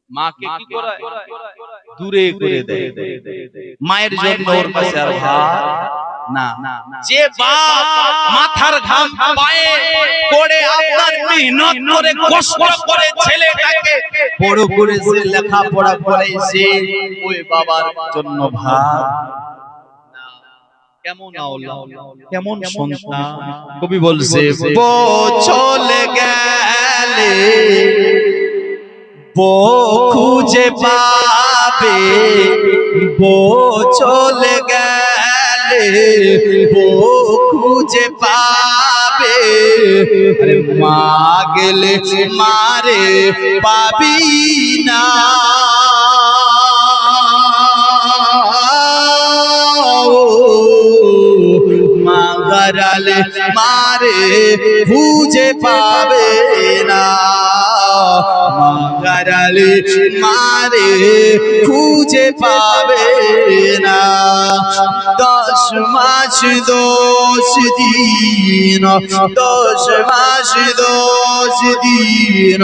মাকে কি করে? দূরে করে দেয়। মায়ের জন্য ওর কাছে আর ভাত না। যে বাপ মাথার ঘাম পায়ে করে আপনার মেহনত করে কষ্ট করে ছেলেটাকে বড় করেছে, লেখাপড়া করাইছে, ওই বাবার জন্য ভাত কেমন আওলাদ, কেমন সন্তান। কবি বলছে চলে গেলে বউ খুঁজে পাবে, বউ চলে গেলে বউ খুঁজে পাবে, আরে মা গেলে মারে পাবি না। মা গড়ালে মারে খুঁজে পাবে না, মা গড়ালে মারে খুঁজে পাবে না। 10 মাস 10 দিন, 10 মাস 10 দিন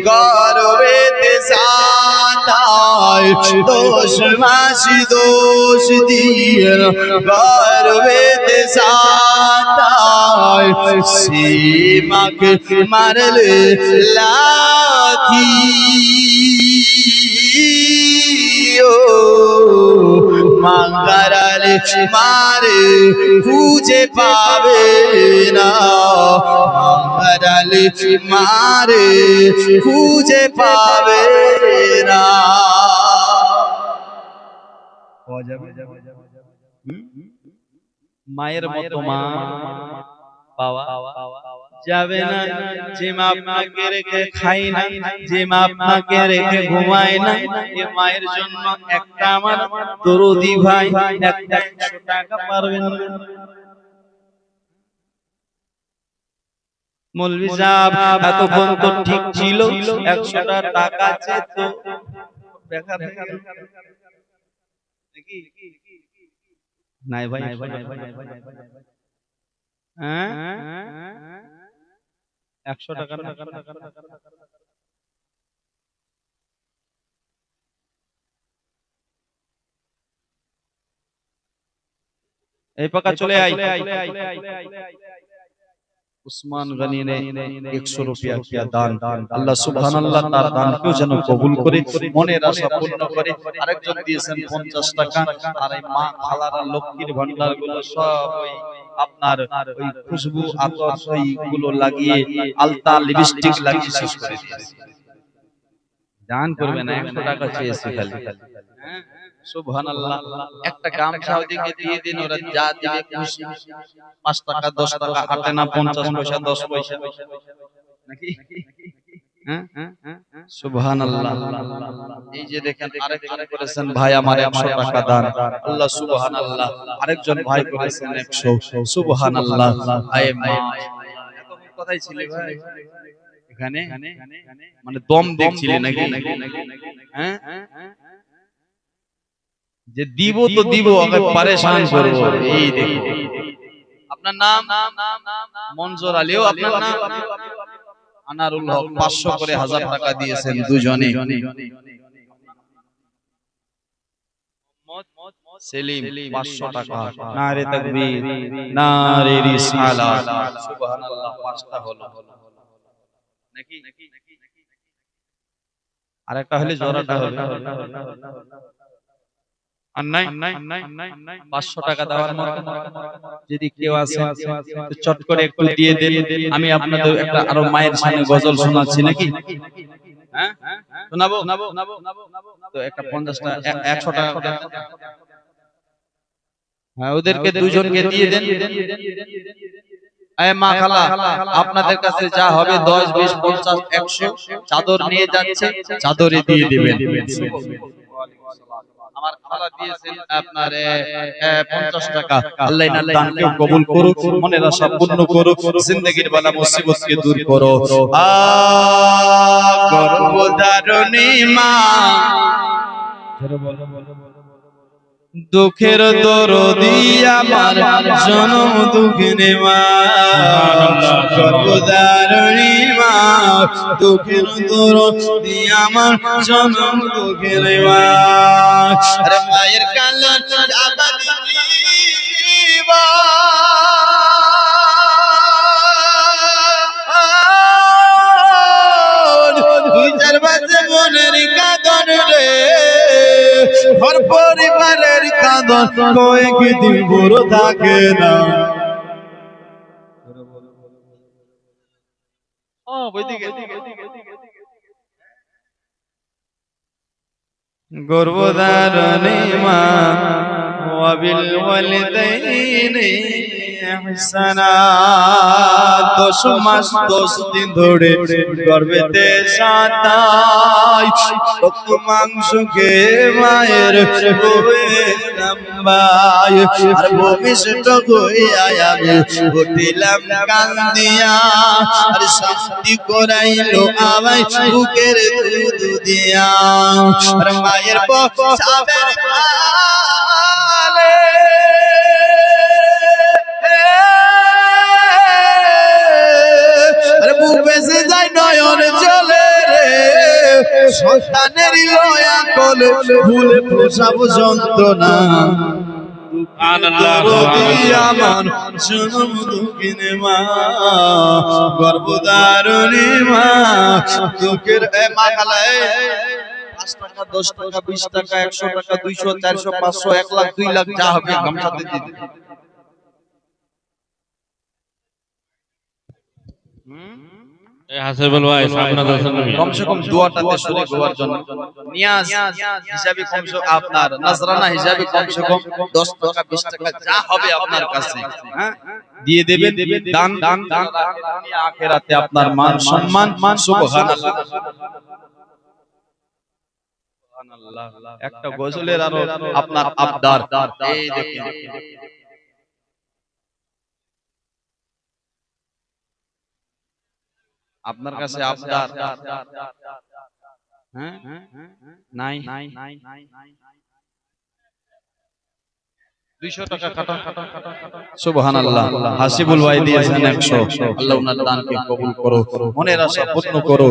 গর্ভেতে সাতায়, 10 মাস 10 দিন গর্ভেতে সাতায়, সে মাকে মারলে লাথি, মা গড়ালে মারে খুঁজে পাবে না, মা গড়ালে মারে খুঁজে পাবে না। মায়ের মতো মা পাওয়া যাবে না। যে মা আপনাকে রেখে খায় না, যে মা আপনাকে রেখে ঘুমায় না, এ মায়ের জন্য একটা আমার দরদি ভাই একটা 100 টাকা পারবেন না। মৌলভী সাহেব এতক্ষণ তো ঠিক ছিল, 100 টাকা চেত দেখা দেখা নাকি নাই ভাই? হ্যাঁ 100 টাকা না, এই পাকা চলে আই। उस्मान गनी ने 100 रुपया किया दान। अल्लाह सुबहान अल्लाह तार दान को যেন কবুল করে, মনের আশা পূর্ণ করে। আরেকজন দিয়েছেন 50 টাকা। আর এই মা খালারা লক্ষ্মীর ভান্ডার গুলো সব ওই আপনার ওই খুশবু আতর গুলো লাগিয়ে আলতা লিপস্টিক লাগিয়ে শেষ করে দিয়েছে। দান করবে না, 100 টাকা চেয়েছে খালি। হ্যাঁ সুবহানাল্লাহ। একটা গামছা ওদিকে দিয়ে দিন, ওরা যা দিবে খুশি। 5 টাকা 10 টাকা আটে না, 50 পয়সা 10 পয়সা নাকি? হ্যাঁ সুবহানাল্লাহ। এই যে দেখেন আরেকজন করেছেন ভাই আমার 100 টাকা দান, আল্লাহ সুবহানাল্লাহ। আরেকজন ভাই করেছেন 100, সুবহানাল্লাহ। আয় মা এত কথাই ছিল ভাই এখানে, মানে দম দেখছিলেন নাকি? হ্যাঁ যে দিব তো দিব, আগে পরেশান করব। এই দেখো আপনার নাম মনজুর আলীও, আপনার নাম আনারুল হক। 500 করে 1000 টাকা দিয়েছেন দুজনে। সেলিম 500 টাকা। নারে তাকবীর, নারে রিসালাত, সুবহানাল্লাহ। 5টা হলো নাকি? আরেকটা হলে জোড়াটা হবে। আর নাই 500 টাকা দেওয়ার মতো যদি কেউ আছে তো চট করে একটু দিয়ে দেন। আমি আপনাদের একটা আরো মায়ের সামনে গজল শোনাচ্ছি নাকি? হ্যাঁ শোনাবো তো একটা 50 টাকা 100 টাকা। হ্যাঁ ওদেরকে দুজনকে দিয়ে দেন। মা খালা আপনাদের কাছে যা হবে 10 20 50 100 চাদর নিয়ে যাচ্ছে, চাদরে দিয়ে দিবেন। আমার খালা দিয়েছেন আপনার 50 টাকা। আল্লাহ এনার দানকেও কবুল করুক, মনের আশা পূর্ণ করুক, জিন্দেগীর বালা মুসিবতকে দূর করো। গর্ভধারিণী মা, দুঃখের দরদি আমার জনম দুঃখিনী মা, গর্ভধারিণী মা, দুঃখের দরদি আমার জনম দুঃখিনী মা। আরে মায়ের কান্না আবাদি দুইটার মাঝে মনের কাঁদন রে, ঘর পরিবারের কাঁদন কয়েকদিন বড় থাকে না। গর্ভধারিণী মা, ওয়াবিল ওয়ালিদাইনি ইহসানা, 10 মাস 10 দিন ধরে গর্ভেতে সাতাই রক্ত মাংস খেয়ে মায়ের বুকে লম্বাই, আর ভবিষ্যৎ হইয়া আমি উঠিলাম কান্দিয়া, আর শান্তি করাইলো আমায় বুকের দুধ দিয়া। আর মায়ের পছাবের পালে বুক বেঁচে যায় নয়ন জলে রে, সন্তানের লয়া কোলে ভুলে প্রসব যন্ত্রণা। আমার জনম দুঃখিনী মা, গর্ভধারিণী মা, দুঃখের মা খালায় 5 টাকা 10 টাকা 20 টাকা 100 টাকা 200 400 500 1 লাখ 2 লাখ যা হবে গামছাতে দিয়ে দিন। হাসিবুল ভাই সামনে দর্শন কমসে কম দুয়াটাতে শরীক হওয়ার জন্য নিয়াজ হিসাবে কমসে আপনার নজরানা হিসাবে কমসে কম 10 টাকা 20 টাকা যা হবে আপনার কাছে হ্যাঁ দিয়ে দেবেন। দান দান দান আখিরাতে আপনার মান সম্মান সুবহানাল্লাহ সুবহানাল্লাহ। একটা গজলের আরো আপনার আবদার, এই দেখেন আপনার কাছে আবদার, হ্যাঁ নাই 200 টাকা কাটা। সুবহানাল্লাহ। হাসিবুল ভাই দিয়েছেন 100। আল্লাহ ওনার দানকে কবুল করো, মনের আশা পূর্ণ করো,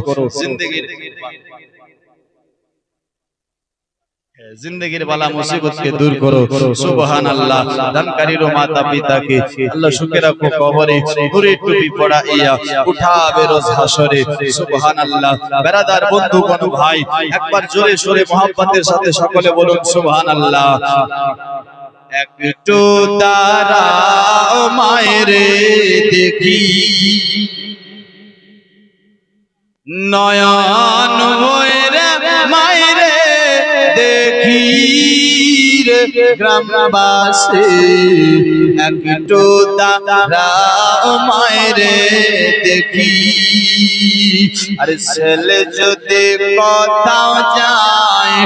জিন্দেগীর বালা মুসিবতকে দূর করো। সুবহানাল্লাহ। দানকারীর মাতা পিতাকে আল্লাহ সুখে রাখো, কবরে পুরে টুপি পড়াইয়া উঠাবে রোজ হাসরে। সুবহানাল্লাহ। বেরাদার বন্ধুগণ ভাই একবার জোরে সোরে মোহাব্বতের সাথে সকলে বলুন সুবহানাল্লাহ। একটু তারা মায়েরে দেখি, নয়ন ভরে মায়েরে দেখি রে গ্রামবাসী, একটু তারা মায়েরে দেখি। আরে ছেলে যদি কোথাও যায়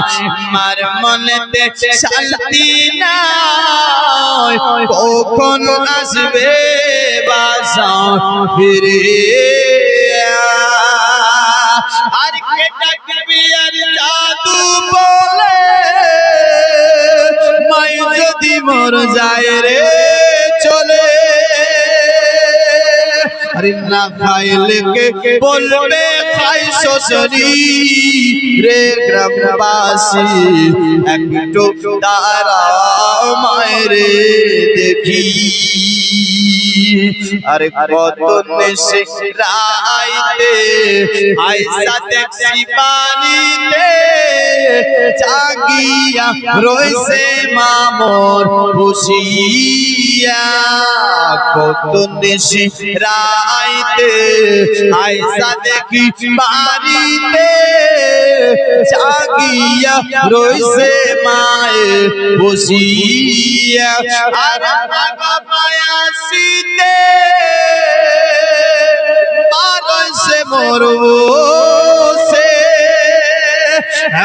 মার মনেতে শান্তি নাই, কখন আসবে বাসা ফিরে। আর কে ডাকবি আর জাদু বলে মাই যদি মর যায় রে চলে। আরে না খাইলে কে বলবে খাই শ্বশুরি রে গ্রামবাসী, একটু তারা মায়েরে দেখি। আরে কত নেশে রাইতে আইসা দেখছি পানিতে, জাগিয়া রইছে মামর বসিয়া। কত নেশে রাইতে আইসা দেখি পানিতে, জাগিয়া রইছে মায়ে বসিয়া। আর আগা পায়াসিতে আর সে মরবো সে,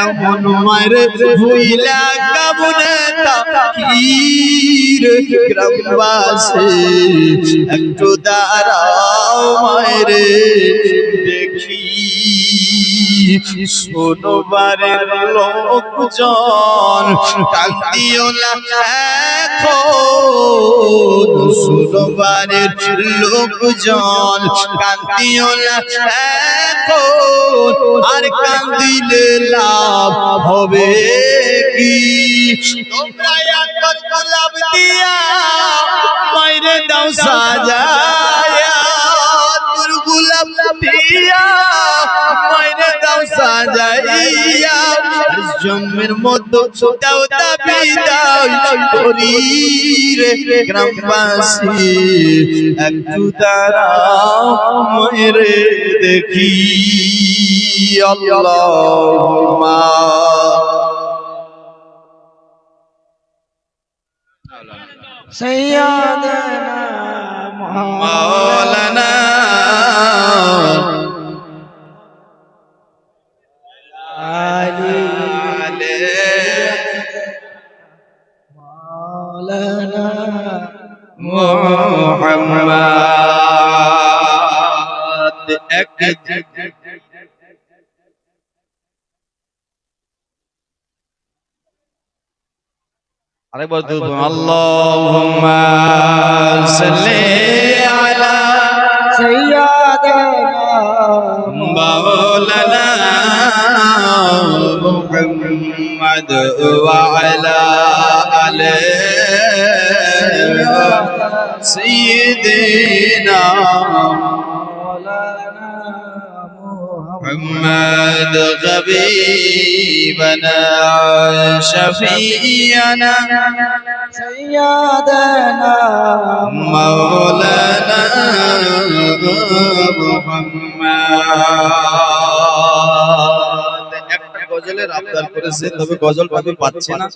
এমন মারে ভুইলা কামনে তাকির গ্রামবাসী একটু দাঁড়াও মারে দেখি সোনবারের লোকজন কান্দিও না এখন সোনবারের লোকজন কান্দিও না এখন আর কান্দিলে লাভ হবে কি তোমরা এত গোলাপ দিয়া মাইরে দাও সাজায়া তোর গোলাপ দিয়া মাইরে দাও সাজাইয়া জন্মের মতো দাও দাবি দাও করি রে গ্রামবাসী একটু দাঁড়াও মাইরে দেখি আল্লাহুম্মা سيدنا مولانا علي مولانا محمد আরেকবার আল্লাহুম্মা সাল্লি আলা سيدنا مولانا محمد وعلى آله سيدنا مولانا محمد حبيبنا شفيعنا سيدنا مولانا محمد একটা গজলের আবদার করেছে তবে গজল পাবে পাচ্ছে না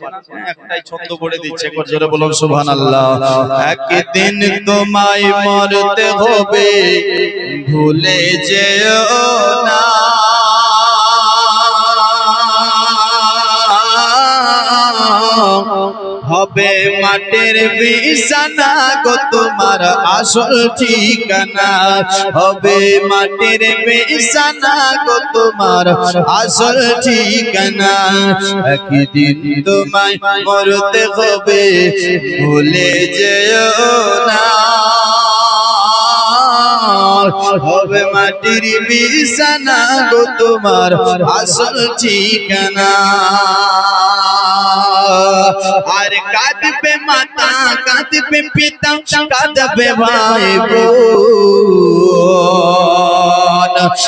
একটাই ছন্দ করে দিচ্ছে একবার জোরে বলুন সুবহানাল্লাহ একদিন তোমায় মরতে হবে ভুলে যেও না হবে মাটির বিছানা গো তোমার আসল ঠিকানা হবে মাটির বিছানা গো তোমার আসল ঠিকানা একদিন তোমায় মরতে হবে ভুলে যেও না হবে মাটির বিছানা গো তোমার আসল ঠিকানা আর কাঁদবে মাতা কাঁদবে পিতা কাঁদবে ভাই বোন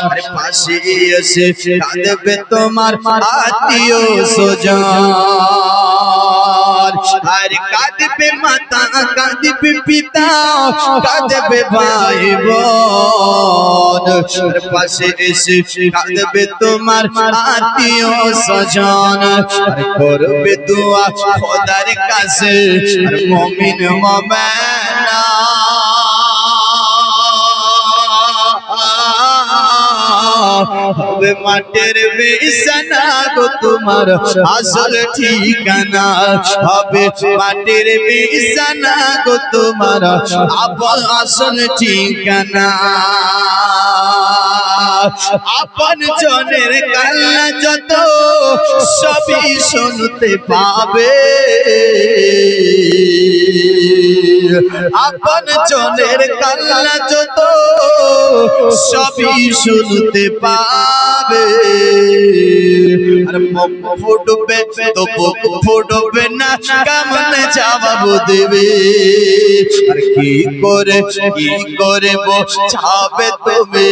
আরে পাশে এসে কাঁদবে তোমার আত্মীয় স্বজন আর কাঁদবে মাতা কাঁদবে পিতা কাঁদবে ভাই বোন পাশে এসে কাঁদবে তোমার আত্মীয় স্বজন আর করবে দোয়া খোদার কাছে আর মুমিন মুমিনা হবে মাটির বিছানা গো তোমার আসল ঠিকানা হবে মাটির বিছানা গো তোমার আসল ঠিকানা আপন জনের কান্না যত সবই শুনতে পাবে আপন জনের কান্না যত সবই শুনতে পাবে আর মুখ ফুটবে তো বুক ফুটবে না কেমন জবাব দেবে আর কি করে বোঝাবে তুমি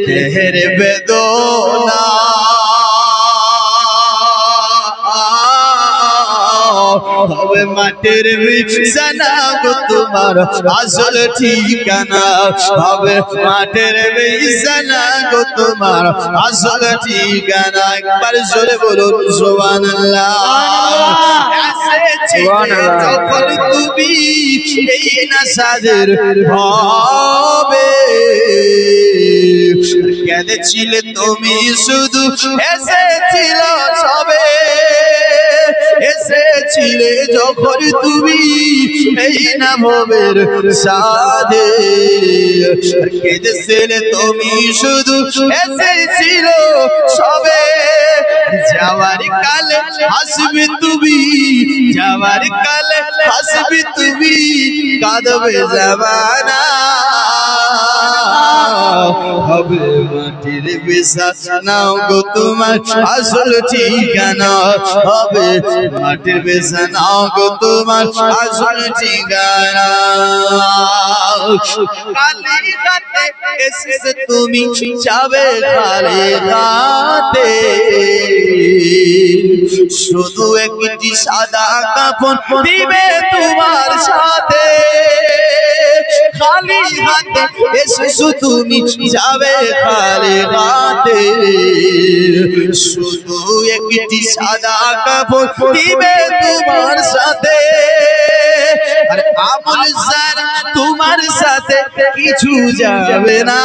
দেহের বেদনা হবে মাটির বিছানা গো তোমার আসল ঠিকানা হবে মাটির বিছানা গো তোমার আসল ঠিকানা একবার জোরে বলুন সুবহানাল্লাহ যখন তুমি এই নাসাদের হবে কেঁদেছিলে তুমি শুধু এসেছিল সবে এসেছিলে যখন তুমি এই না ভবের সাধে কেঁদেছিলে তুমি শুধু এসেছিল সবে যাওয়ার কালে হাসবে তুমি যাওয়ার কালে হাসবে তুমি কাঁদবে জামানা হবে মাটির বিছানা গো তোমার আসল ঠিকানা হবে মাটির বিছানা গো তোমার আসল ঠিকানা কালি রাতে এসে তুমি যাবে খালি রাতে শুধু একটি সাদা কাপড় দিবে তোমার সাথে খালি হাতে এসেছো তুমি যাবে খালি হাতে শুধু একটি সাদা কাপড় দিবে তোমার সাথে আর আমল যারা তোমার সাথে কিছু যাবে না।